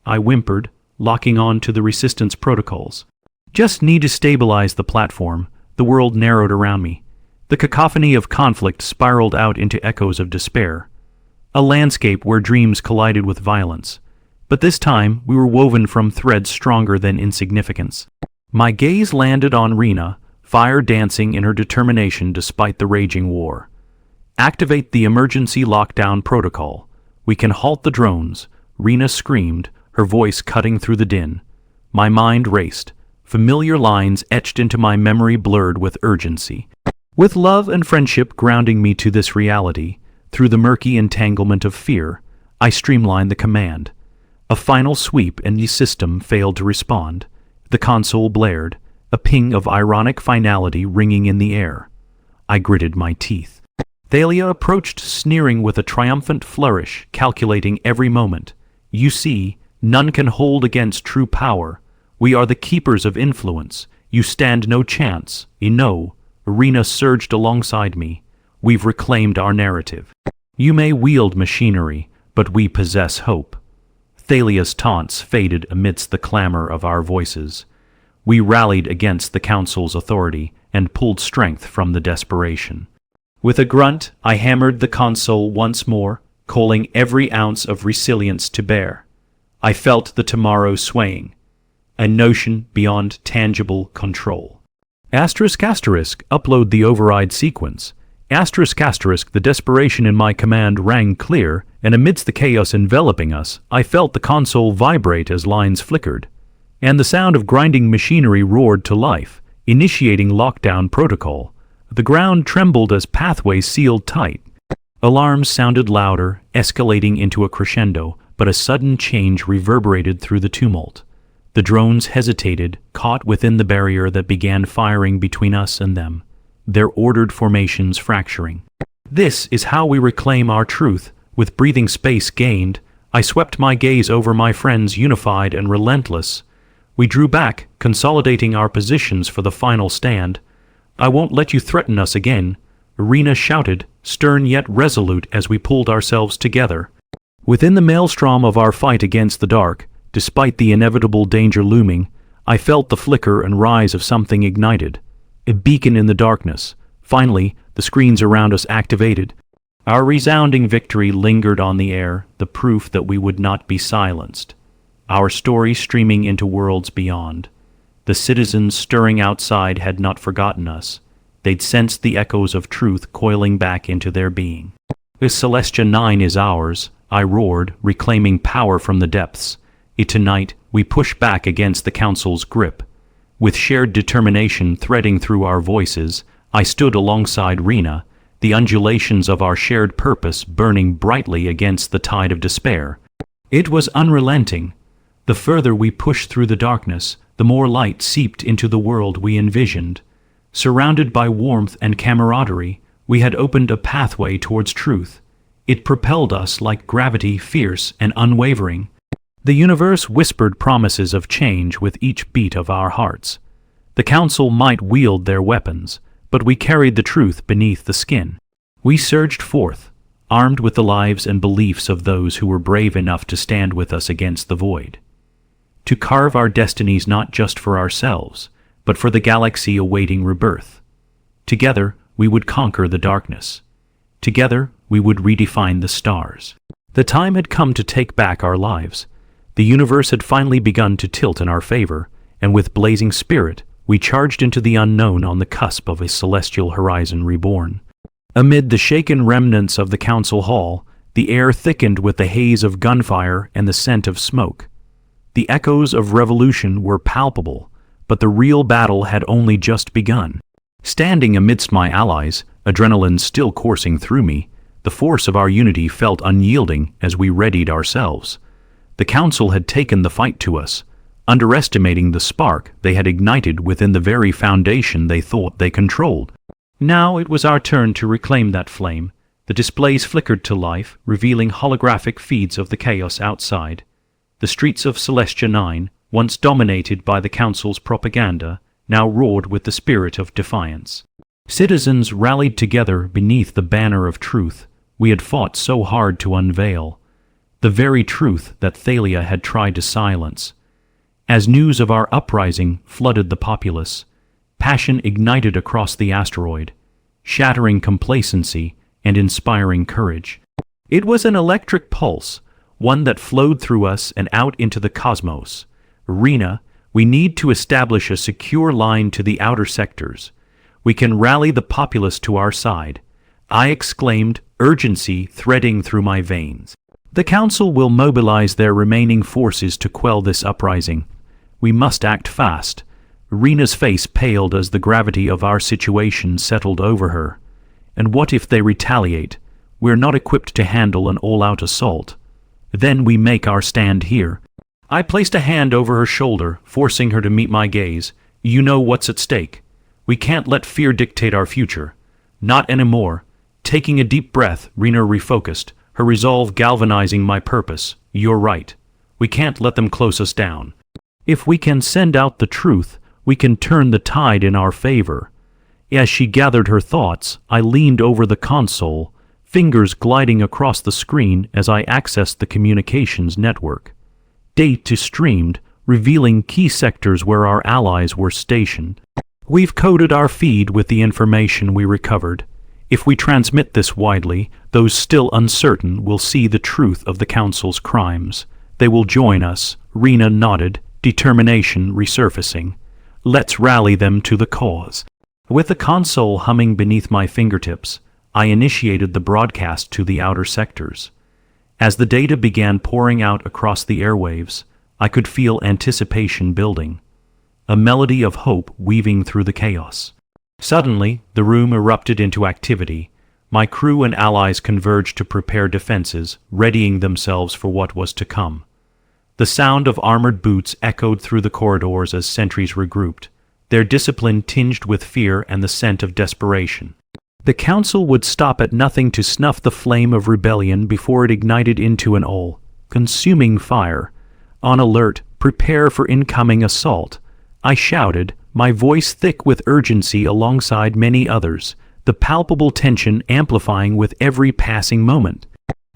I whimpered, locking on to the resistance protocols. "Just need to stabilize the platform." The world narrowed around me. The cacophony of conflict spiraled out into echoes of despair. A landscape where dreams collided with violence. But this time, we were woven from threads stronger than insignificance. My gaze landed on Rena, fire dancing in her determination despite the raging war. "Activate the emergency lockdown protocol. We can halt the drones," Rena screamed, her voice cutting through the din. My mind raced. Familiar lines etched into my memory blurred with urgency. With love and friendship grounding me to this reality, through the murky entanglement of fear, I streamlined the command. A final sweep and the system failed to respond. The console blared, a ping of ironic finality ringing in the air. I gritted my teeth. Thalia approached, sneering with a triumphant flourish, calculating every moment. "You see, none can hold against true power. We are the keepers of influence. You stand no chance." "No," Rena surged alongside me. "We've reclaimed our narrative. You may wield machinery, but we possess hope." Thalia's taunts faded amidst the clamor of our voices. We rallied against the Council's authority and pulled strength from the desperation. With a grunt, I hammered the console once more, calling every ounce of resilience to bear. I felt the tomorrow swaying, a notion beyond tangible control. Upload the override sequence. The desperation in my command rang clear, and amidst the chaos enveloping us, I felt the console vibrate as lines flickered, and the sound of grinding machinery roared to life, initiating lockdown protocol. The ground trembled as pathways sealed tight. Alarms sounded louder, escalating into a crescendo, but a sudden change reverberated through the tumult. The drones hesitated, caught within the barrier that began firing between us and them, their ordered formations fracturing. "This is how we reclaim our truth." With breathing space gained, I swept my gaze over my friends, unified and relentless. We drew back, consolidating our positions for the final stand. "I won't let you threaten us again," Rena shouted, stern yet resolute as we pulled ourselves together. Within the maelstrom of our fight against the dark, despite the inevitable danger looming, I felt the flicker and rise of something ignited. A beacon in the darkness. Finally, the screens around us activated. Our resounding victory lingered on the air, the proof that we would not be silenced. our story streaming into worlds beyond. The citizens stirring outside had not forgotten us. They'd sensed the echoes of truth coiling back into their being. "If Celestia 9 is ours," I roared, reclaiming power from the depths. Tonight, we push back against the Council's grip. With shared determination threading through our voices, I stood alongside Rena, the undulations of our shared purpose burning brightly against the tide of despair. It was unrelenting. The further we pushed through the darkness, the more light seeped into the world we envisioned. Surrounded by warmth and camaraderie, we had opened a pathway towards truth. It propelled us like gravity, fierce and unwavering. The universe whispered promises of change with each beat of our hearts. The Council might wield their weapons, but we carried the truth beneath the skin. We surged forth, armed with the lives and beliefs of those who were brave enough to stand with us against the void. To carve our destinies not just for ourselves, but for the galaxy awaiting rebirth. Together, we would conquer the darkness. Together, we would redefine the stars. The time had come to take back our lives. The universe had finally begun to tilt in our favor, and with blazing spirit, we charged into the unknown on the cusp of a celestial horizon reborn. Amid the shaken remnants of the council hall, the air thickened with the haze of gunfire and the scent of smoke. The echoes of revolution were palpable, but the real battle had only just begun. Standing amidst my allies, adrenaline still coursing through me, the force of our unity felt unyielding as we readied ourselves. The council had taken the fight to us, underestimating the spark they had ignited within the very foundation they thought they controlled. Now it was our turn to reclaim that flame. The displays flickered to life, revealing holographic feeds of the chaos outside. The streets of Celestia 9, once dominated by the Council's propaganda, now roared with the spirit of defiance. Citizens rallied together beneath the banner of truth we had fought so hard to unveil, the very truth that Thalia had tried to silence. As news of our uprising flooded the populace, passion ignited across the asteroid, shattering complacency and inspiring courage. It was an electric pulse, one that flowed through us and out into the cosmos. Rena, we need to establish a secure line to the outer sectors. We can rally the populace to our side, I exclaimed, urgency threading through my veins. The Council will mobilize their remaining forces to quell this uprising. We must act fast. Rena's face paled as the gravity of our situation settled over her. And what if they retaliate? We're not equipped to handle an all-out assault. Then we make our stand here. I placed a hand over her shoulder, forcing her to meet my gaze. You know what's at stake. We can't let fear dictate our future. Not anymore. Taking a deep breath, Rena refocused, her resolve galvanizing my purpose. You're right. We can't let them close us down. If we can send out the truth, we can turn the tide in our favor. As she gathered her thoughts, I leaned over the console, fingers gliding across the screen as I accessed the communications network. Data streamed, revealing key sectors where our allies were stationed. We've coded our feed with the information we recovered. If we transmit this widely, those still uncertain will see the truth of the Council's crimes. They will join us. Rena nodded, determination resurfacing. Let's rally them to the cause. With the console humming beneath my fingertips, I initiated the broadcast to the outer sectors. As the data began pouring out across the airwaves, I could feel anticipation building, a melody of hope weaving through the chaos. Suddenly, the room erupted into activity. My crew and allies converged to prepare defenses, readying themselves for what was to come. The sound of armored boots echoed through the corridors as sentries regrouped, their discipline tinged with fear and the scent of desperation. The Council would stop at nothing to snuff the flame of rebellion before it ignited into an all-consuming fire. On alert, prepare for incoming assault. I shouted, my voice thick with urgency alongside many others, the palpable tension amplifying with every passing moment.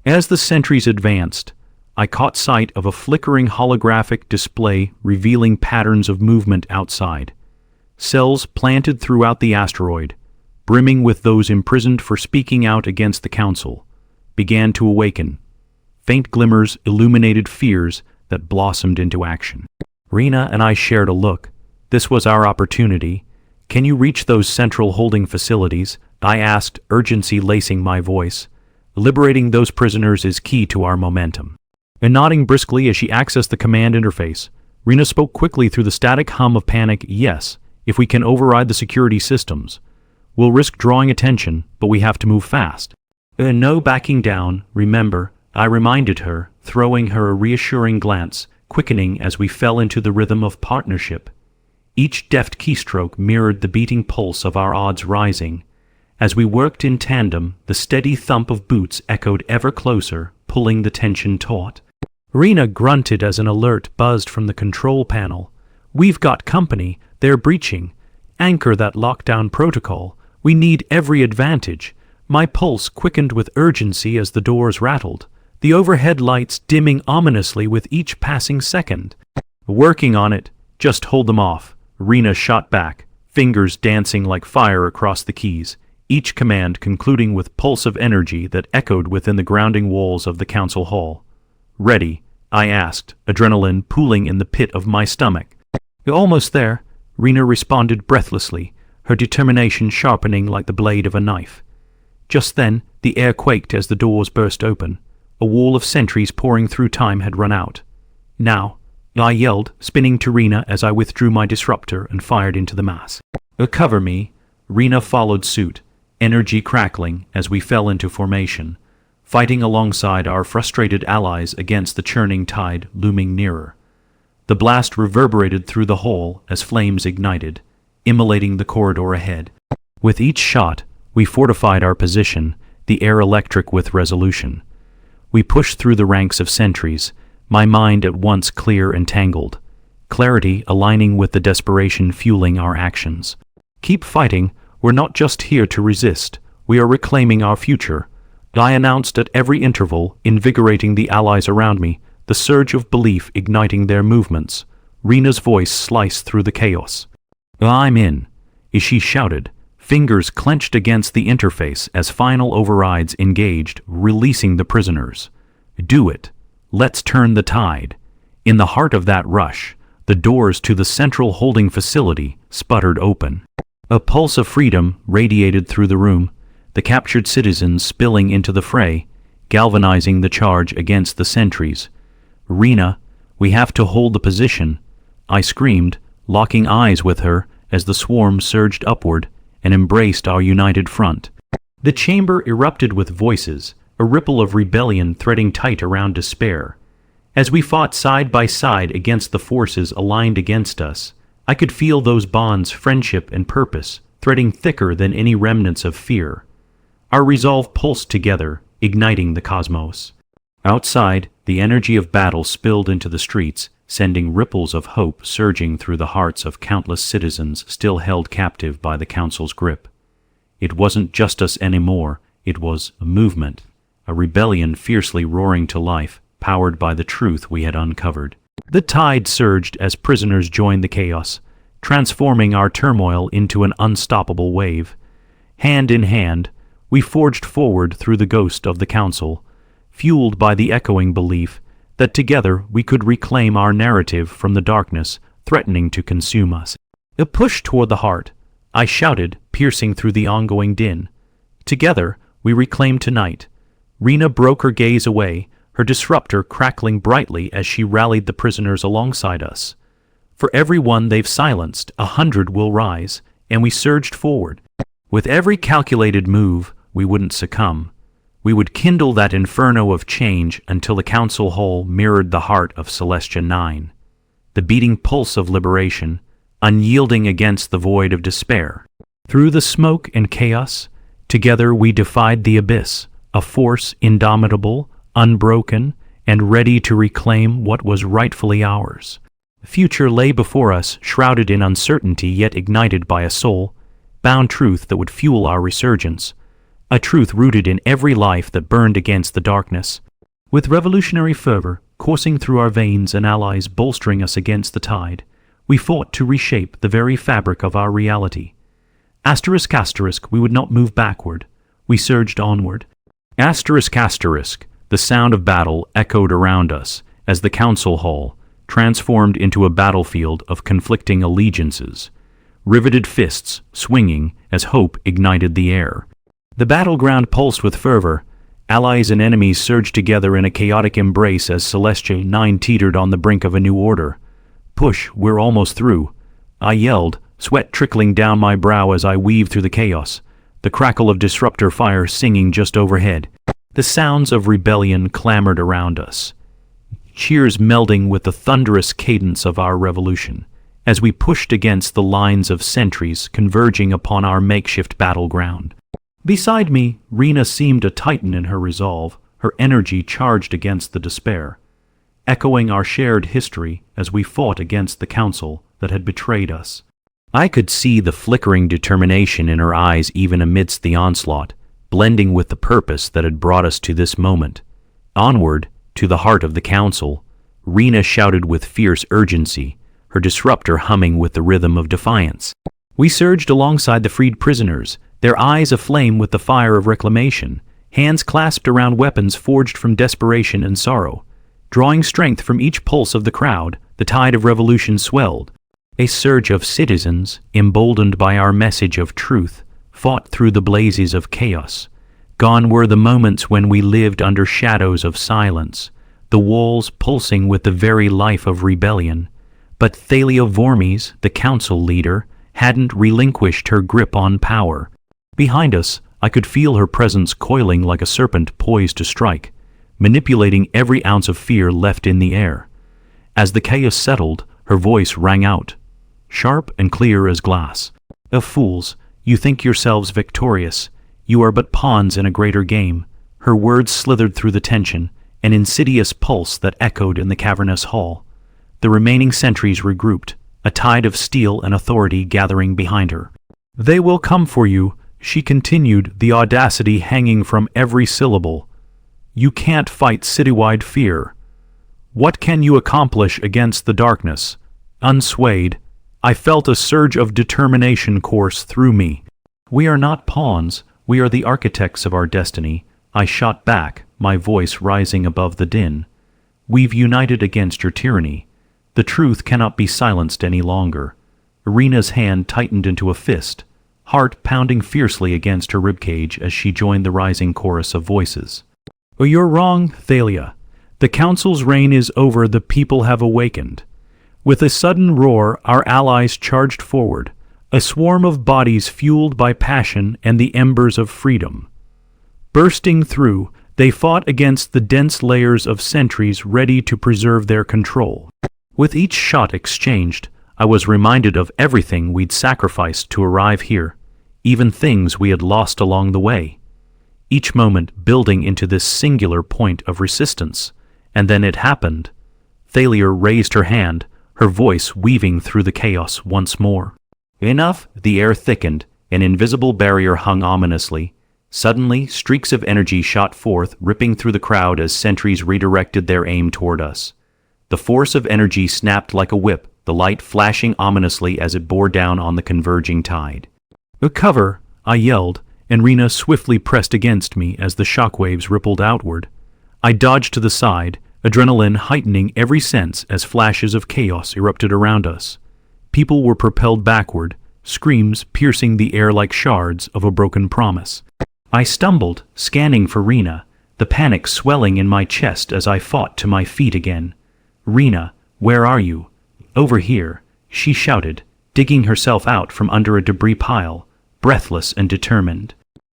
As the sentries advanced, I caught sight of a flickering holographic display revealing patterns of movement outside. Cells planted throughout the asteroid, brimming with those imprisoned for speaking out against the Council, began to awaken. Faint glimmers illuminated fears that blossomed into action. Rena and I shared a look. This was our opportunity. "Can you reach those central holding facilities?" I asked, urgency lacing my voice. "Liberating those prisoners is key to our momentum." And nodding briskly as she accessed the command interface, Rena spoke quickly through the static hum of panic. "Yes, if we can override the security systems. We'll risk drawing attention, but we have to move fast." "No backing down, remember," I reminded her, throwing her a reassuring glance, quickening as we fell into the rhythm of partnership. Each deft keystroke mirrored the beating pulse of our odds rising. As we worked in tandem, the steady thump of boots echoed ever closer, pulling the tension taut. Rena grunted as an alert buzzed from the control panel. "We've got company. They're breaching. Anchor that lockdown protocol. We need every advantage." My pulse quickened with urgency as the doors rattled, the overhead lights dimming ominously with each passing second. "Working on it. Just hold them off," Rena shot back, fingers dancing like fire across the keys, each command concluding with pulse of energy that echoed within the grounding walls of the council hall. "Ready?" I asked, adrenaline pooling in the pit of my stomach. "You're almost there," Rena responded breathlessly, her determination sharpening like the blade of a knife. Just then, the air quaked as the doors burst open. A wall of sentries pouring through time had run out. "Now," I yelled, spinning to Rena as I withdrew my disruptor and fired into the mass. "Cover me." Rena followed suit, energy crackling as we fell into formation, fighting alongside our frustrated allies against the churning tide looming nearer. The blast reverberated through the hall as flames ignited, immolating the corridor ahead. With each shot, we fortified our position, the air electric with resolution. We pushed through the ranks of sentries, my mind at once clear and tangled, clarity aligning with the desperation fueling our actions. "Keep fighting. We're not just here to resist. We are reclaiming our future," I announced at every interval, invigorating the allies around me, the surge of belief igniting their movements. Rena's voice sliced through the chaos. "I'm in," she shouted, fingers clenched against the interface as final overrides engaged, releasing the prisoners. "Do it. Let's turn the tide." In the heart of that rush, the doors to the central holding facility sputtered open. A pulse of freedom radiated through the room, the captured citizens spilling into the fray, galvanizing the charge against the sentries. "Rena, we have to hold the position," I screamed, locking eyes with her as the swarm surged upward and embraced our united front. The chamber erupted with voices, a ripple of rebellion threading tight around despair. As we fought side by side against the forces aligned against us, I could feel those bonds, friendship and purpose, threading thicker than any remnants of fear. Our resolve pulsed together, igniting the cosmos. Outside, the energy of battle spilled into the streets, sending ripples of hope surging through the hearts of countless citizens still held captive by the council's grip. It wasn't just us anymore, it was a movement, a rebellion fiercely roaring to life, powered by the truth we had uncovered. The tide surged as prisoners joined the chaos, transforming our turmoil into an unstoppable wave. Hand in hand, we forged forward through the ghost of the council, fueled by the echoing belief that together we could reclaim our narrative from the darkness threatening to consume us. "A push toward the heart," I shouted, piercing through the ongoing din. "Together, we reclaim tonight." Rena broke her gaze away, her disruptor crackling brightly as she rallied the prisoners alongside us. "For every one they've silenced, 100 will rise," and we surged forward. With every calculated move, we wouldn't succumb. We would kindle that inferno of change until the council hall mirrored the heart of Celestia 9, the beating pulse of liberation, unyielding against the void of despair. Through the smoke and chaos, together we defied the abyss, a force indomitable, unbroken, and ready to reclaim what was rightfully ours. The future lay before us, shrouded in uncertainty yet ignited by a soul-bound truth that would fuel our resurgence. A truth rooted in every life that burned against the darkness. With revolutionary fervor coursing through our veins and allies bolstering us against the tide, we fought to reshape the very fabric of our reality. Asterisk, asterisk, we would not move backward. We surged onward. Asterisk, asterisk, the sound of battle echoed around us as the council hall transformed into a battlefield of conflicting allegiances, riveted fists swinging as hope ignited the air. The battleground pulsed with fervor. Allies and enemies surged together in a chaotic embrace as Celestia 9 teetered on the brink of a new order. "Push, we're almost through," I yelled, sweat trickling down my brow as I weaved through the chaos, the crackle of disruptor fire singing just overhead. The sounds of rebellion clamored around us, cheers melding with the thunderous cadence of our revolution, as we pushed against the lines of sentries converging upon our makeshift battleground. Beside me, Rena seemed a titan in her resolve, her energy charged against the despair, echoing our shared history as we fought against the council that had betrayed us. I could see the flickering determination in her eyes even amidst the onslaught, blending with the purpose that had brought us to this moment. Onward, to the heart of the council, Rena shouted with fierce urgency, her disruptor humming with the rhythm of defiance. We surged alongside the freed prisoners, their eyes aflame with the fire of reclamation, hands clasped around weapons forged from desperation and sorrow. Drawing strength from each pulse of the crowd, the tide of revolution swelled. A surge of citizens, emboldened by our message of truth, fought through the blazes of chaos. Gone were the moments when we lived under shadows of silence, the walls pulsing with the very life of rebellion. But Thalia Vormes, the council leader, hadn't relinquished her grip on power. Behind us, I could feel her presence coiling like a serpent poised to strike, manipulating every ounce of fear left in the air. As the chaos settled, her voice rang out, sharp and clear as glass. "Of fools, you think yourselves victorious. You are but pawns in a greater game." Her words slithered through the tension, an insidious pulse that echoed in the cavernous hall. The remaining sentries regrouped, a tide of steel and authority gathering behind her. "They will come for you," she continued, the audacity hanging from every syllable. "You can't fight citywide fear. What can you accomplish against the darkness?" Unswayed, I felt a surge of determination course through me. "We are not pawns, we are the architects of our destiny," I shot back, my voice rising above the din. "We've united against your tyranny. The truth cannot be silenced any longer." Rena's hand tightened into a fist, heart pounding fiercely against her ribcage as she joined the rising chorus of voices. "Oh, you're wrong, Thalia. The council's reign is over, the people have awakened." With a sudden roar, our allies charged forward, a swarm of bodies fueled by passion and the embers of freedom. Bursting through, they fought against the dense layers of sentries ready to preserve their control. With each shot exchanged, I was reminded of everything we'd sacrificed to arrive here, even things we had lost along the way. Each moment building into this singular point of resistance, and then it happened. Thalia raised her hand, her voice weaving through the chaos once more. "Enough!" The air thickened, an invisible barrier hung ominously. Suddenly, streaks of energy shot forth, ripping through the crowd as sentries redirected their aim toward us. The force of energy snapped like a whip, the light flashing ominously as it bore down on the converging tide. "Cover!" I yelled, and Rena swiftly pressed against me as the shockwaves rippled outward. I dodged to the side, adrenaline heightening every sense as flashes of chaos erupted around us. People were propelled backward, screams piercing the air like shards of a broken promise. I stumbled, scanning for Rena, the panic swelling in my chest as I fought to my feet again. "Rena, where are you?" "Over here," she shouted, digging herself out from under a debris pile, breathless and determined.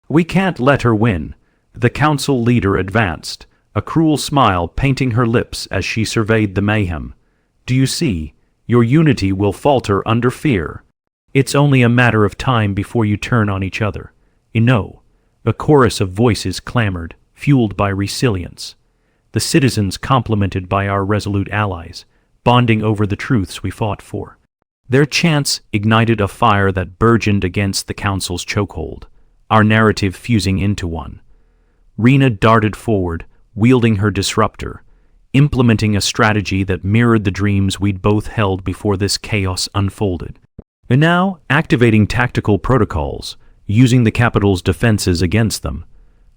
"We can't let her win." The council leader advanced, a cruel smile painting her lips as she surveyed the mayhem. "Do you see? Your unity will falter under fear. It's only a matter of time before you turn on each other." "No." A chorus of voices clamored, fueled by resilience. The citizens complimented by our resolute allies, bonding over the truths we fought for. Their chants ignited a fire that burgeoned against the council's chokehold, our narrative fusing into one. Rena darted forward, wielding her disruptor, implementing a strategy that mirrored the dreams we'd both held before this chaos unfolded. And now, activating tactical protocols, using the capital's defenses against them.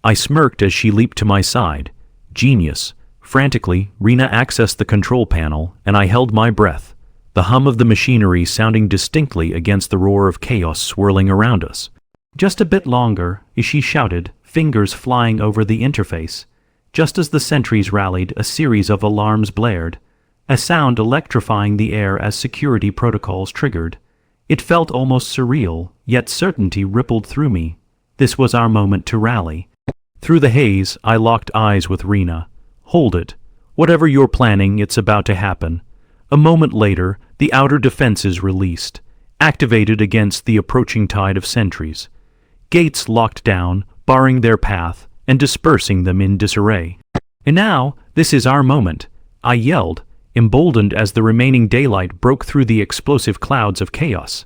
I smirked as she leaped to my side. Genius. Frantically, Rena accessed the control panel, and I held my breath, the hum of the machinery sounding distinctly against the roar of chaos swirling around us. "Just a bit longer," she shouted, fingers flying over the interface. Just as the sentries rallied, a series of alarms blared, a sound electrifying the air as security protocols triggered. It felt almost surreal, yet certainty rippled through me. This was our moment to rally. Through the haze, I locked eyes with Rena. "Hold it. Whatever you're planning, it's about to happen." A moment later, the outer defenses released, activated against the approaching tide of sentries. Gates locked down, barring their path and dispersing them in disarray. "And now, this is our moment," I yelled, emboldened as the remaining daylight broke through the explosive clouds of chaos.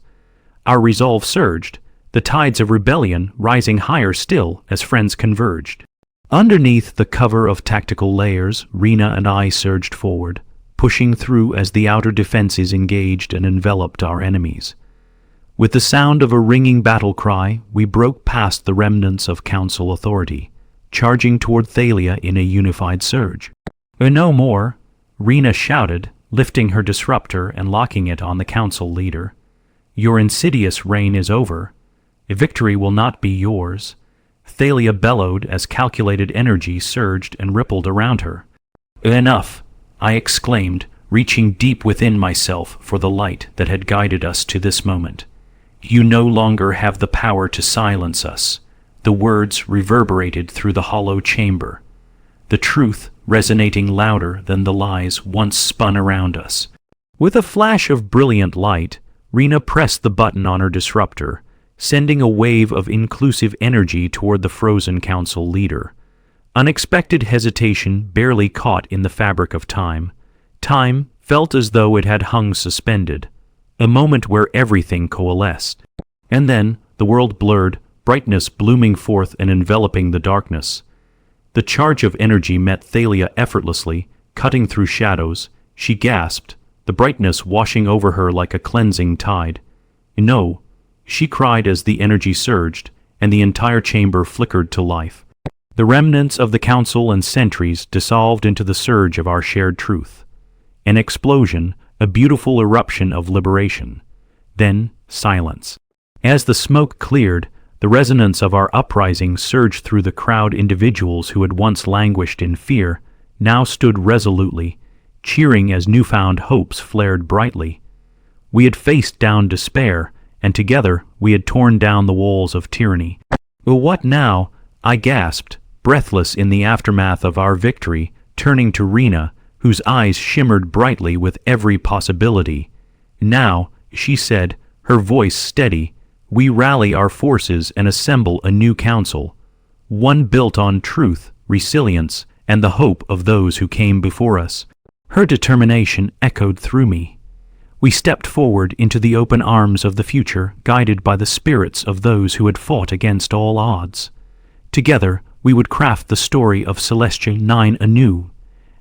Our resolve surged, the tides of rebellion rising higher still as friends converged. Underneath the cover of tactical layers, Rena and I surged forward, pushing through as the outer defenses engaged and enveloped our enemies. With the sound of a ringing battle cry, we broke past the remnants of Council authority, charging toward Thalia in a unified surge. "No more," Rena shouted, lifting her disruptor and locking it on the Council leader. "Your insidious reign is over. Victory will not be yours." Thalia bellowed as calculated energy surged and rippled around her. "Enough," I exclaimed, reaching deep within myself for the light that had guided us to this moment. "You no longer have the power to silence us." The words reverberated through the hollow chamber, the truth resonating louder than the lies once spun around us. With a flash of brilliant light, Rena pressed the button on her disruptor, sending a wave of inclusive energy toward the frozen Council leader. Unexpected hesitation barely caught in the fabric of time. Time felt as though it had hung suspended, a moment where everything coalesced. And then the world blurred, brightness blooming forth and enveloping the darkness. The charge of energy met Thalia effortlessly, cutting through shadows. She gasped, the brightness washing over her like a cleansing tide. "No," she cried as the energy surged, and the entire chamber flickered to life. The remnants of the Council and sentries dissolved into the surge of our shared truth. An explosion, a beautiful eruption of liberation. Then silence. As the smoke cleared, the resonance of our uprising surged through the crowd. Individuals who had once languished in fear now stood resolutely, cheering as newfound hopes flared brightly. We had faced down despair, and together we had torn down the walls of tyranny. "Well, what now?" I gasped, breathless in the aftermath of our victory, turning to Rena, whose eyes shimmered brightly with every possibility. "Now," she said, her voice steady, "we rally our forces and assemble a new council, one built on truth, resilience, and the hope of those who came before us." Her determination echoed through me. We stepped forward into the open arms of the future, guided by the spirits of those who had fought against all odds. Together, we would craft the story of Celestia 9 anew,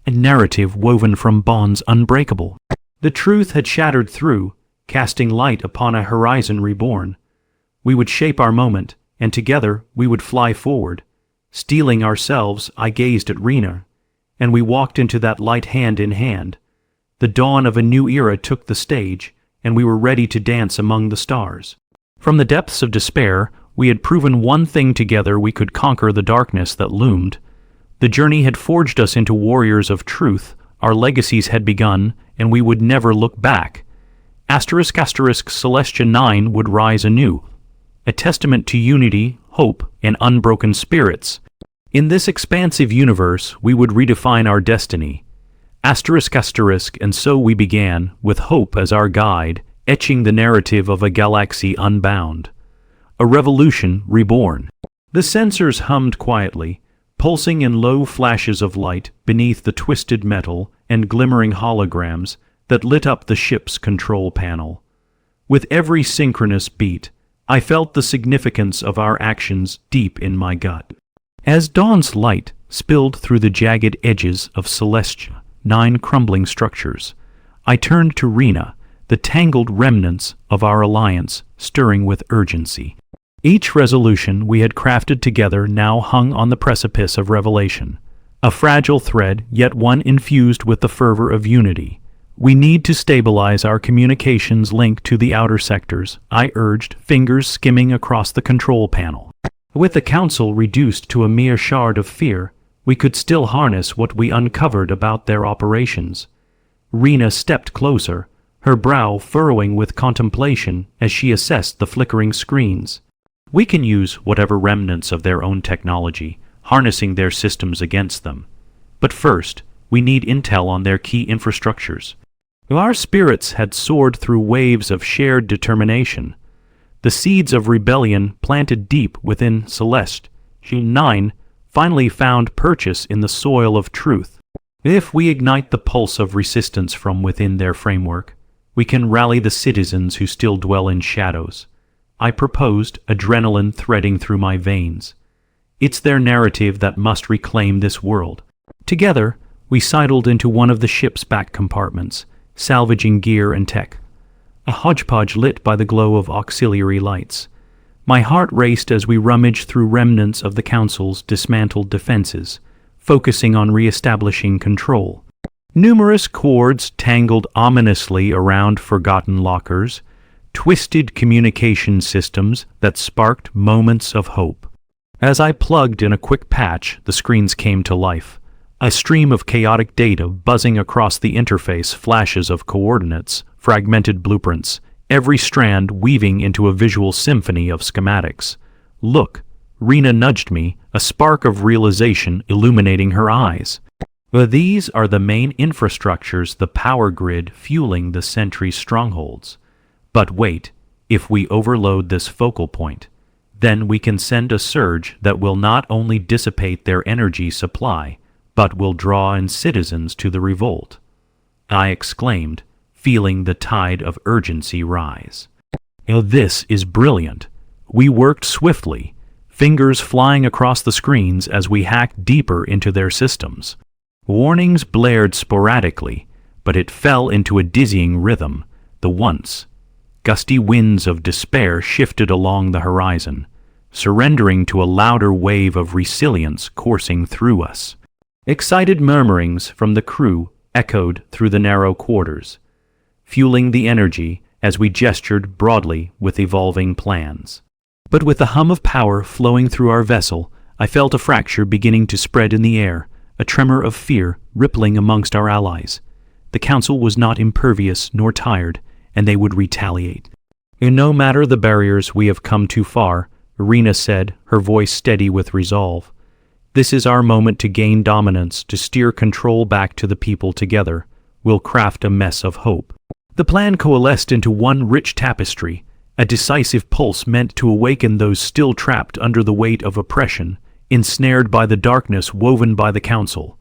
a narrative woven from bonds unbreakable. The truth had shattered through, casting light upon a horizon reborn. We would shape our moment, and together we would fly forward. Steeling ourselves, I gazed at Rena, and we walked into that light hand in hand. The dawn of a new era took the stage, and we were ready to dance among the stars. From the depths of despair, we had proven one thing together: we could conquer the darkness that loomed. The journey had forged us into warriors of truth, our legacies had begun, and we would never look back. Celestia 9 would rise anew, a testament to unity, hope, and unbroken spirits. In this expansive universe, we would redefine our destiny. And so we began, with hope as our guide, etching the narrative of a galaxy unbound. A revolution reborn. The sensors hummed quietly, pulsing in low flashes of light beneath the twisted metal and glimmering holograms that lit up the ship's control panel. With every synchronous beat, I felt the significance of our actions deep in my gut. As dawn's light spilled through the jagged edges of Celestia 9 crumbling structures, I turned to Rena, the tangled remnants of our alliance stirring with urgency. Each resolution we had crafted together now hung on the precipice of revelation, A fragile thread, yet one infused with the fervor of unity. We need to stabilize our communications link to the outer sectors, I urged, fingers skimming across the control panel. With the council reduced to a mere shard of fear, we could still harness what we uncovered about their operations. Rena stepped closer, her brow furrowing with contemplation as she assessed the flickering screens. We can use whatever remnants of their own technology, harnessing their systems against them. But first, we need intel on their key infrastructures. Our spirits had soared through waves of shared determination. The seeds of rebellion planted deep within Celeste, June 9, finally found purchase in the soil of truth. If we ignite the pulse of resistance from within their framework, we can rally the citizens who still dwell in shadows. I proposed, adrenaline threading through my veins. It's their narrative that must reclaim this world. Together, we sidled into one of the ship's back compartments, salvaging gear and tech, a hodgepodge lit by the glow of auxiliary lights. My heart raced as we rummaged through remnants of the Council's dismantled defenses, focusing on re-establishing control. Numerous cords tangled ominously around forgotten lockers, twisted communication systems that sparked moments of hope. As I plugged in a quick patch, the screens came to life. A stream of chaotic data buzzing across the interface, flashes of coordinates, fragmented blueprints, every strand weaving into a visual symphony of schematics. Look, Rena nudged me, a spark of realization illuminating her eyes. These are the main infrastructures, the power grid fueling the Sentry's strongholds. But wait, if we overload this focal point, then we can send a surge that will not only dissipate their energy supply, but will draw in citizens to the revolt, I exclaimed, feeling the tide of urgency rise. This is brilliant. We worked swiftly, fingers flying across the screens as we hacked deeper into their systems. Warnings blared sporadically, but it fell into a dizzying rhythm. The once gusty winds of despair shifted along the horizon, surrendering to a louder wave of resilience coursing through us. Excited murmurings from the crew echoed through the narrow quarters, fueling the energy as we gestured broadly with evolving plans. But with the hum of power flowing through our vessel, I felt a fracture beginning to spread in the air, a tremor of fear rippling amongst our allies. The Council was not impervious nor tired, and they would retaliate. No matter the barriers we have come too far, Rena said, her voice steady with resolve. This is our moment to gain dominance, to steer control back to the people together. We'll craft a mess of hope. The plan coalesced into one rich tapestry, a decisive pulse meant to awaken those still trapped under the weight of oppression, ensnared by the darkness woven by the Council.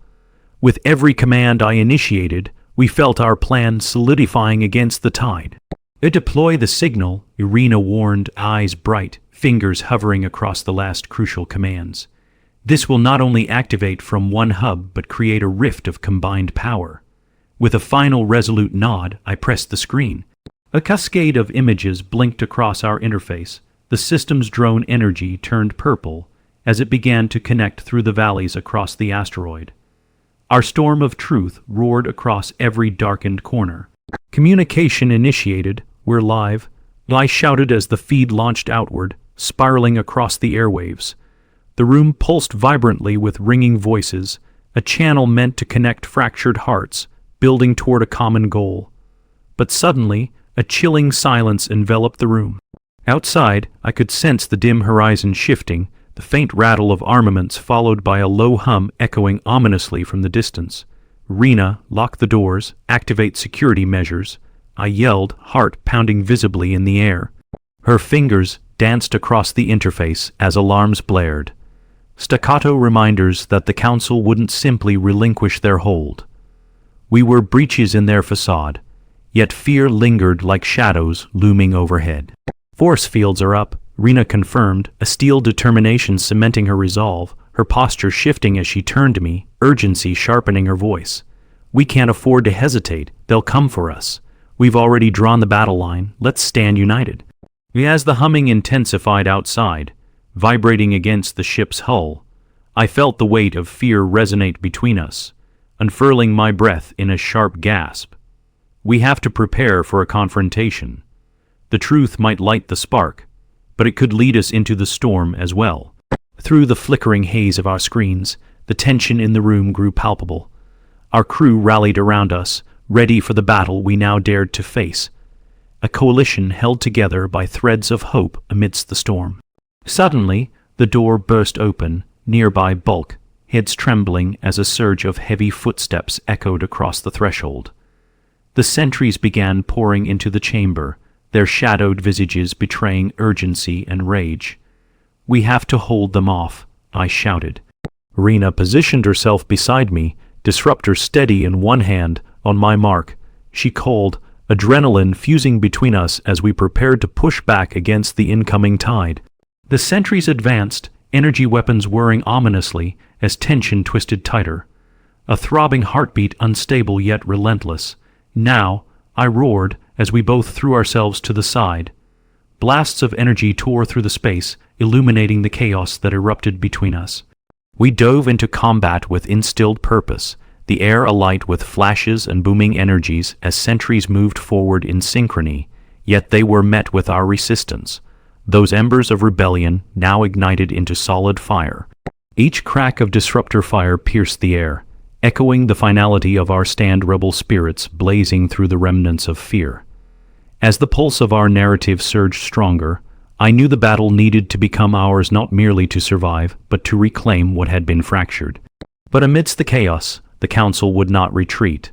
With every command I initiated, we felt our plan solidifying against the tide. Deploy the signal, Irina warned, eyes bright, fingers hovering across the last crucial commands. This will not only activate from one hub but create a rift of combined power. With a final resolute nod, I pressed the screen. A cascade of images blinked across our interface. The system's drone energy turned purple as it began to connect through the valleys across the asteroid. Our storm of truth roared across every darkened corner. Communication initiated. We're live. I shouted as the feed launched outward, spiraling across the airwaves. The room pulsed vibrantly with ringing voices, a channel meant to connect fractured hearts, building toward a common goal. But suddenly, a chilling silence enveloped the room. Outside, I could sense the dim horizon shifting, the faint rattle of armaments followed by a low hum echoing ominously from the distance. Rena, lock the doors, activate security measures. I yelled, heart pounding visibly in the air. Her fingers danced across the interface as alarms blared. Staccato reminders that the Council wouldn't simply relinquish their hold. We were breaches in their facade, yet fear lingered like shadows looming overhead. Force fields are up, Rena confirmed, a steel determination cementing her resolve, her posture shifting as she turned to me, urgency sharpening her voice. We can't afford to hesitate, they'll come for us. We've already drawn the battle line, let's stand united. As the humming intensified outside, vibrating against the ship's hull, I felt the weight of fear resonate between us, unfurling my breath in a sharp gasp. We have to prepare for a confrontation. The truth might light the spark, but it could lead us into the storm as well. Through the flickering haze of our screens, the tension in the room grew palpable. Our crew rallied around us, ready for the battle we now dared to face. A coalition held together by threads of hope amidst the storm. Suddenly, the door burst open, nearby bulk, heads trembling as a surge of heavy footsteps echoed across the threshold. The sentries began pouring into the chamber, their shadowed visages betraying urgency and rage. "We have to hold them off," I shouted. Rena positioned herself beside me, disruptor steady in one hand. On my mark, she called, adrenaline fusing between us as we prepared to push back against the incoming tide. The sentries advanced, energy weapons whirring ominously as tension twisted tighter. A throbbing heartbeat unstable yet relentless. "Now," I roared as we both threw ourselves to the side. Blasts of energy tore through the space, illuminating the chaos that erupted between us. We dove into combat with instilled purpose, the air alight with flashes and booming energies as sentries moved forward in synchrony, yet they were met with our resistance, those embers of rebellion now ignited into solid fire. Each crack of disruptor fire pierced the air, echoing the finality of our stand rebel spirits blazing through the remnants of fear. As the pulse of our narrative surged stronger, I knew the battle needed to become ours not merely to survive, but to reclaim what had been fractured. But amidst the chaos, the council would not retreat.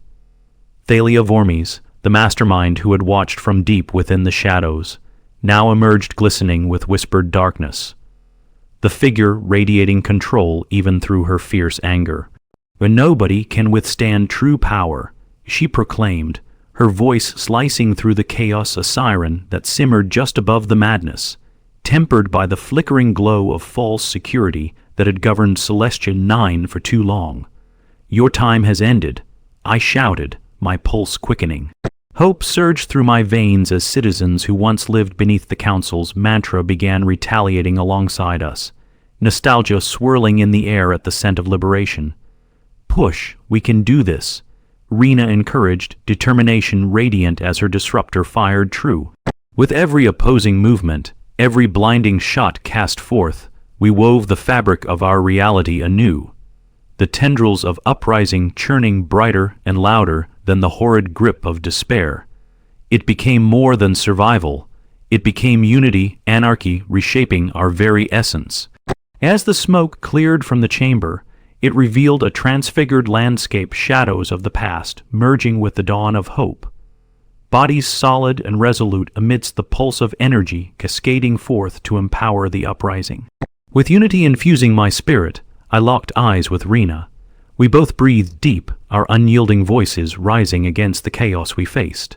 Thalia Vormes, the mastermind who had watched from deep within the shadows, now emerged glistening with whispered darkness. The figure radiating control even through her fierce anger. "When nobody can withstand true power," she proclaimed, her voice slicing through the chaos, a siren that simmered just above the madness, tempered by the flickering glow of false security that had governed Celestia 9 for too long. "Your time has ended," I shouted, my pulse quickening. Hope surged through my veins as citizens who once lived beneath the council's mantra began retaliating alongside us, nostalgia swirling in the air at the scent of liberation. "Push, we can do this," Rena encouraged, determination radiant as her disruptor fired true. With every opposing movement, every blinding shot cast forth, we wove the fabric of our reality anew. The tendrils of uprising churning brighter and louder than the horrid grip of despair. It became more than survival. It became unity, anarchy, reshaping our very essence. As the smoke cleared from the chamber, it revealed a transfigured landscape, shadows of the past merging with the dawn of hope. Bodies solid and resolute amidst the pulse of energy cascading forth to empower the uprising. With unity infusing my spirit, I locked eyes with Rena. We both breathed deep, our unyielding voices rising against the chaos we faced.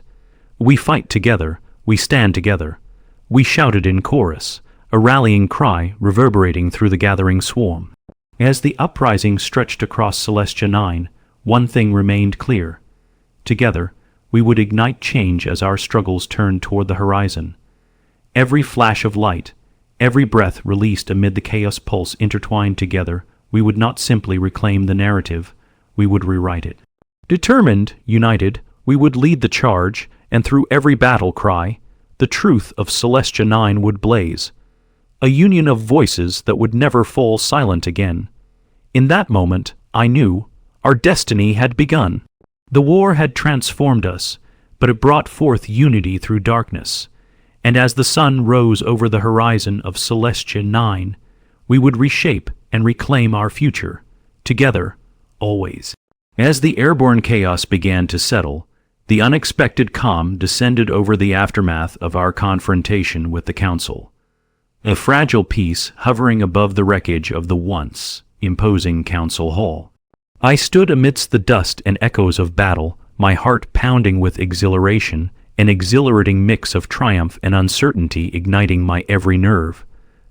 "We fight together, we stand together," we shouted in chorus, a rallying cry reverberating through the gathering swarm. As the uprising stretched across Celestia 9, one thing remained clear. Together, we would ignite change as our struggles turned toward the horizon. Every flash of light, every breath released amid the chaos pulse intertwined together, we would not simply reclaim the narrative, we would rewrite it. Determined, united, we would lead the charge, and through every battle cry, the truth of Celestia 9 would blaze. A union of voices that would never fall silent again. In that moment, I knew, our destiny had begun. The war had transformed us, but it brought forth unity through darkness. And as the sun rose over the horizon of Celestia 9, we would reshape and reclaim our future, together, always. As the airborne chaos began to settle, the unexpected calm descended over the aftermath of our confrontation with the Council. A fragile peace hovering above the wreckage of the once imposing council hall. I stood amidst the dust and echoes of battle, my heart pounding with exhilaration, an exhilarating mix of triumph and uncertainty igniting my every nerve.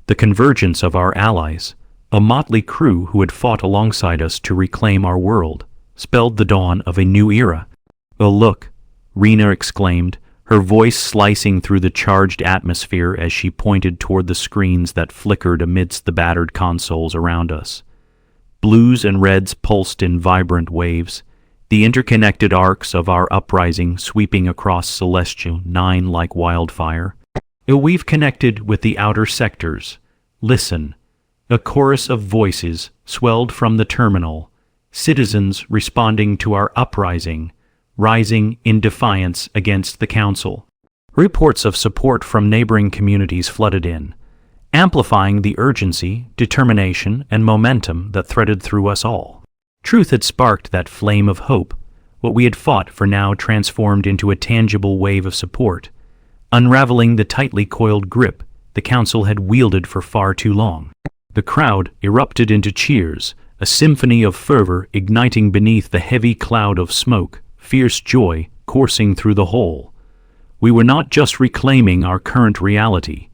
The convergence of our allies, a motley crew who had fought alongside us to reclaim our world, spelled the dawn of a new era. "Oh, look," Rena exclaimed, her voice slicing through the charged atmosphere as she pointed toward the screens that flickered amidst the battered consoles around us. Blues and reds pulsed in vibrant waves, the interconnected arcs of our uprising sweeping across celestial nine like wildfire. We've connected with the outer sectors. Listen. A chorus of voices swelled from the terminal, citizens responding to our uprising, rising in defiance against the Council. Reports of support from neighboring communities flooded in, amplifying the urgency, determination, and momentum that threaded through us all. Truth had sparked that flame of hope. What we had fought for now transformed into a tangible wave of support, unraveling the tightly coiled grip the Council had wielded for far too long. The crowd erupted into cheers, a symphony of fervor igniting beneath the heavy cloud of smoke, fierce joy coursing through the whole. We were not just reclaiming our current reality.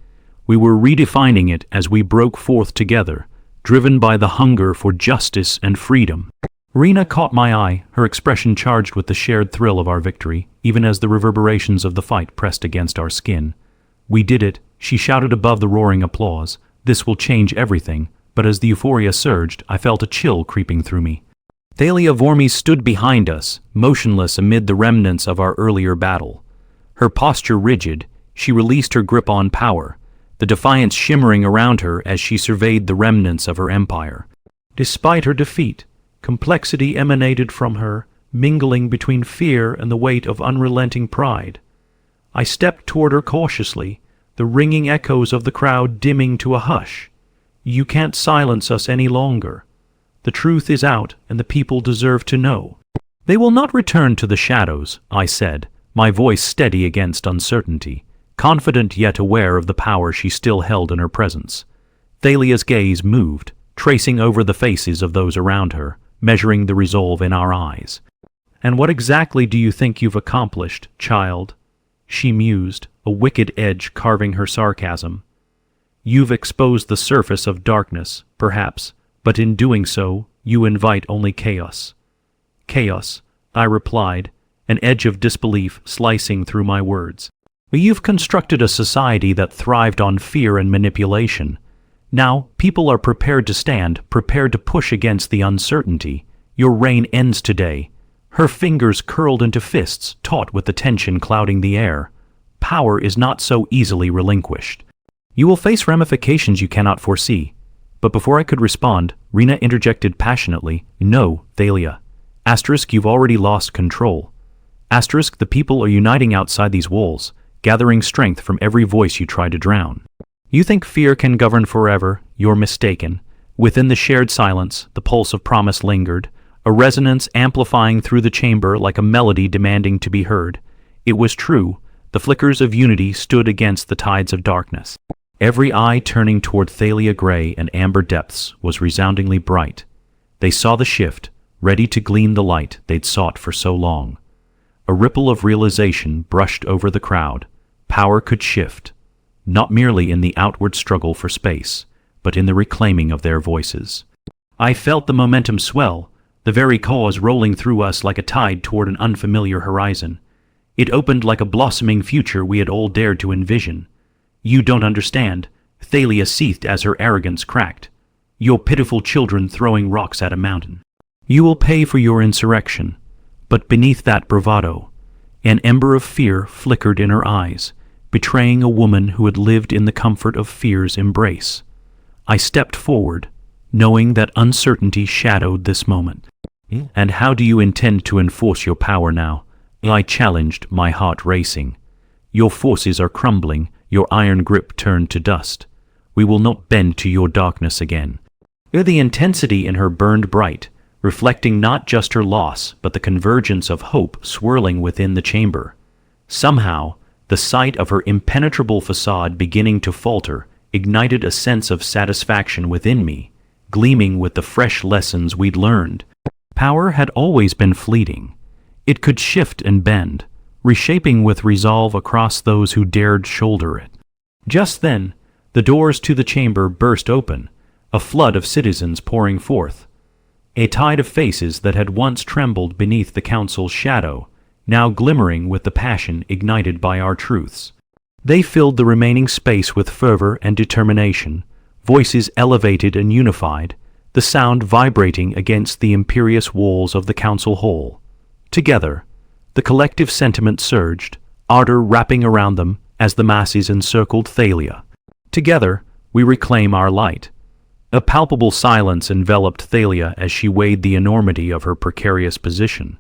We were redefining it as we broke forth together, driven by the hunger for justice and freedom. Rena caught my eye, her expression charged with the shared thrill of our victory, even as the reverberations of the fight pressed against our skin. "We did it," she shouted above the roaring applause. "This will change everything." But as the euphoria surged, I felt a chill creeping through me. Thalia Vormes stood behind us, motionless amid the remnants of our earlier battle. Her posture rigid, she released her grip on power, the defiance shimmering around her as she surveyed the remnants of her empire. Despite her defeat, complexity emanated from her, mingling between fear and the weight of unrelenting pride. I stepped toward her cautiously, the ringing echoes of the crowd dimming to a hush. "You can't silence us any longer. The truth is out, and the people deserve to know." "They will not return to the shadows," I said, my voice steady against uncertainty, confident yet aware of the power she still held in her presence. Thalia's gaze moved, tracing over the faces of those around her, measuring the resolve in our eyes. "And what exactly do you think you've accomplished, child?" she mused, a wicked edge carving her sarcasm. "You've exposed the surface of darkness, perhaps, but in doing so, you invite only chaos." "Chaos," I replied, an edge of disbelief slicing through my words. "You've constructed a society that thrived on fear and manipulation. Now, people are prepared to stand, prepared to push against the uncertainty. Your reign ends today." Her fingers curled into fists, taut with the tension clouding the air. "Power is not so easily relinquished. You will face ramifications you cannot foresee." But before I could respond, Rena interjected passionately, "No, Thalia. Asterisk, you've already lost control. Asterisk, the people are uniting outside these walls, gathering strength from every voice you try to drown. You think fear can govern forever? You're mistaken." Within the shared silence, the pulse of promise lingered, a resonance amplifying through the chamber like a melody demanding to be heard. It was true. The flickers of unity stood against the tides of darkness. Every eye turning toward Thalia Gray and amber depths was resoundingly bright. They saw the shift, ready to glean the light they'd sought for so long. A ripple of realization brushed over the crowd. Power could shift, not merely in the outward struggle for space, but in the reclaiming of their voices. I felt the momentum swell, the very cause rolling through us like a tide toward an unfamiliar horizon. It opened like a blossoming future we had all dared to envision. "You don't understand," Thalia seethed as her arrogance cracked. "You're pitiful children throwing rocks at a mountain. You will pay for your insurrection." But beneath that bravado, an ember of fear flickered in her eyes, betraying a woman who had lived in the comfort of fear's embrace. I stepped forward, knowing that uncertainty shadowed this moment. "And how do you intend to enforce your power now?" I challenged, my heart racing. "Your forces are crumbling, your iron grip turned to dust. We will not bend to your darkness again." The intensity in her burned bright, reflecting not just her loss, but the convergence of hope swirling within the chamber. Somehow, the sight of her impenetrable facade beginning to falter ignited a sense of satisfaction within me, gleaming with the fresh lessons we'd learned. Power had always been fleeting. It could shift and bend, reshaping with resolve across those who dared shoulder it. Just then, the doors to the chamber burst open, a flood of citizens pouring forth. A tide of faces that had once trembled beneath the council's shadow, now glimmering with the passion ignited by our truths. They filled the remaining space with fervor and determination, voices elevated and unified, the sound vibrating against the imperious walls of the council hall. Together, the collective sentiment surged, ardor wrapping around them as the masses encircled Thalia. Together, we reclaim our light. A palpable silence enveloped Thalia as she weighed the enormity of her precarious position,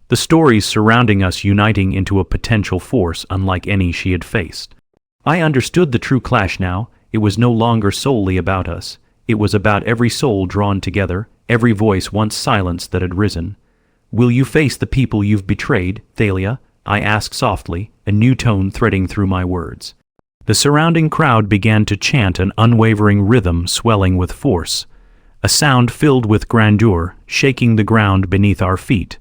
the stories surrounding us uniting into a potential force unlike any she had faced. I understood the true clash now. It was no longer solely about us. It was about every soul drawn together, every voice once silenced that had risen. "Will you face the people you've betrayed, Thalia?" I asked softly, a new tone threading through my words. The surrounding crowd began to chant an unwavering rhythm swelling with force, a sound filled with grandeur, shaking the ground beneath our feet.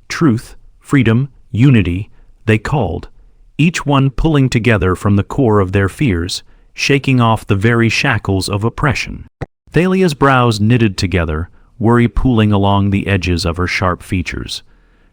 Truth, freedom, unity, they called, each one pulling together from the core of their fears, shaking off the very shackles of oppression. Thalia's brows knitted together, worry pooling along the edges of her sharp features.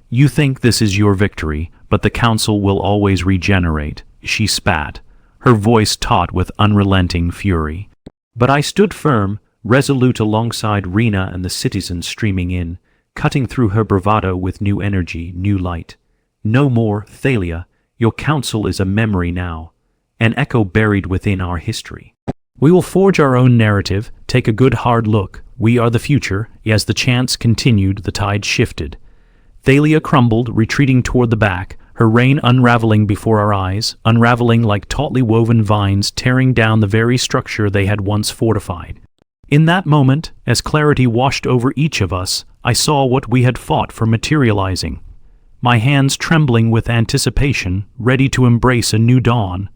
"You think this is your victory, but the council will always regenerate," she spat, her voice taut with unrelenting fury. But I stood firm, resolute alongside Rena and the citizens streaming in, cutting through her bravado with new energy, new light. "No more, Thalia. Your council is a memory now, an echo buried within our history. We will forge our own narrative, take a good hard look. We are the future." As the chants continued, the tide shifted. Thalia crumbled, retreating toward the back, her reign unraveling before our eyes, unraveling like tautly woven vines, tearing down the very structure they had once fortified. In that moment, as clarity washed over each of us, I saw what we had fought for materializing. My hands trembling with anticipation, ready to embrace a new dawn.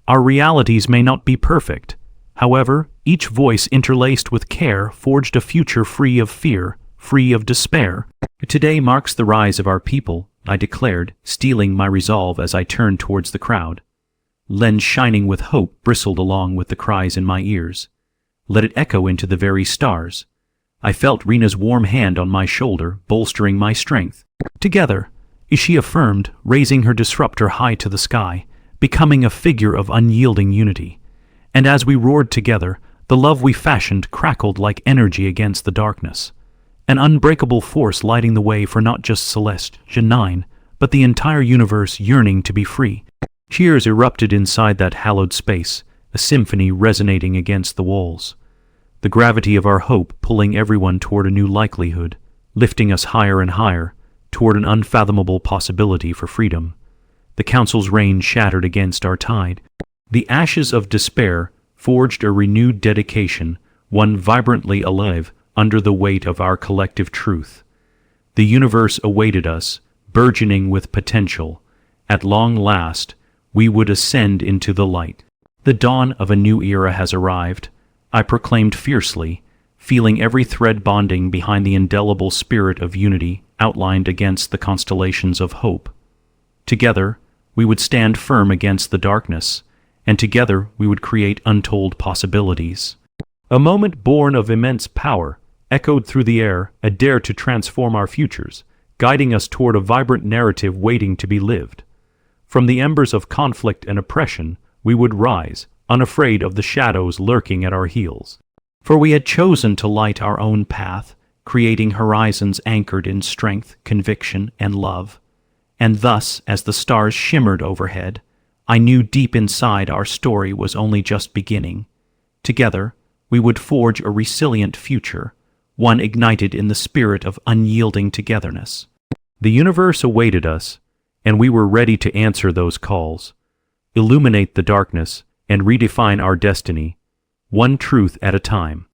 Our realities may not be perfect. However, each voice interlaced with care forged a future free of fear, free of despair. "Today marks the rise of our people," I declared, steeling my resolve as I turned towards the crowd. Lens shining with hope bristled along with the cries in my ears. Let it echo into the very stars. I felt Rena's warm hand on my shoulder, bolstering my strength. Together, she affirmed, raising her disruptor high to the sky, becoming a figure of unyielding unity. And as we roared together, the love we fashioned crackled like energy against the darkness. An unbreakable force lighting the way for not just Celestia 9, but the entire universe yearning to be free. Cheers erupted inside that hallowed space, a symphony resonating against the walls. The gravity of our hope pulling everyone toward a new likelihood, lifting us higher and higher, toward an unfathomable possibility for freedom. The council's reign shattered against our tide. The ashes of despair forged a renewed dedication, one vibrantly alive under the weight of our collective truth. The universe awaited us, burgeoning with potential. At long last, we would ascend into the light. "The dawn of a new era has arrived," I proclaimed fiercely, feeling every thread bonding behind the indelible spirit of unity outlined against the constellations of hope. Together, we would stand firm against the darkness, and together we would create untold possibilities. A moment born of immense power echoed through the air, a dare to transform our futures, guiding us toward a vibrant narrative waiting to be lived. From the embers of conflict and oppression, we would rise, unafraid of the shadows lurking at our heels. For we had chosen to light our own path, creating horizons anchored in strength, conviction, and love. And thus, as the stars shimmered overhead, I knew deep inside our story was only just beginning. Together, we would forge a resilient future, one ignited in the spirit of unyielding togetherness. The universe awaited us, and we were ready to answer those calls, illuminate the darkness, and redefine our destiny, one truth at a time.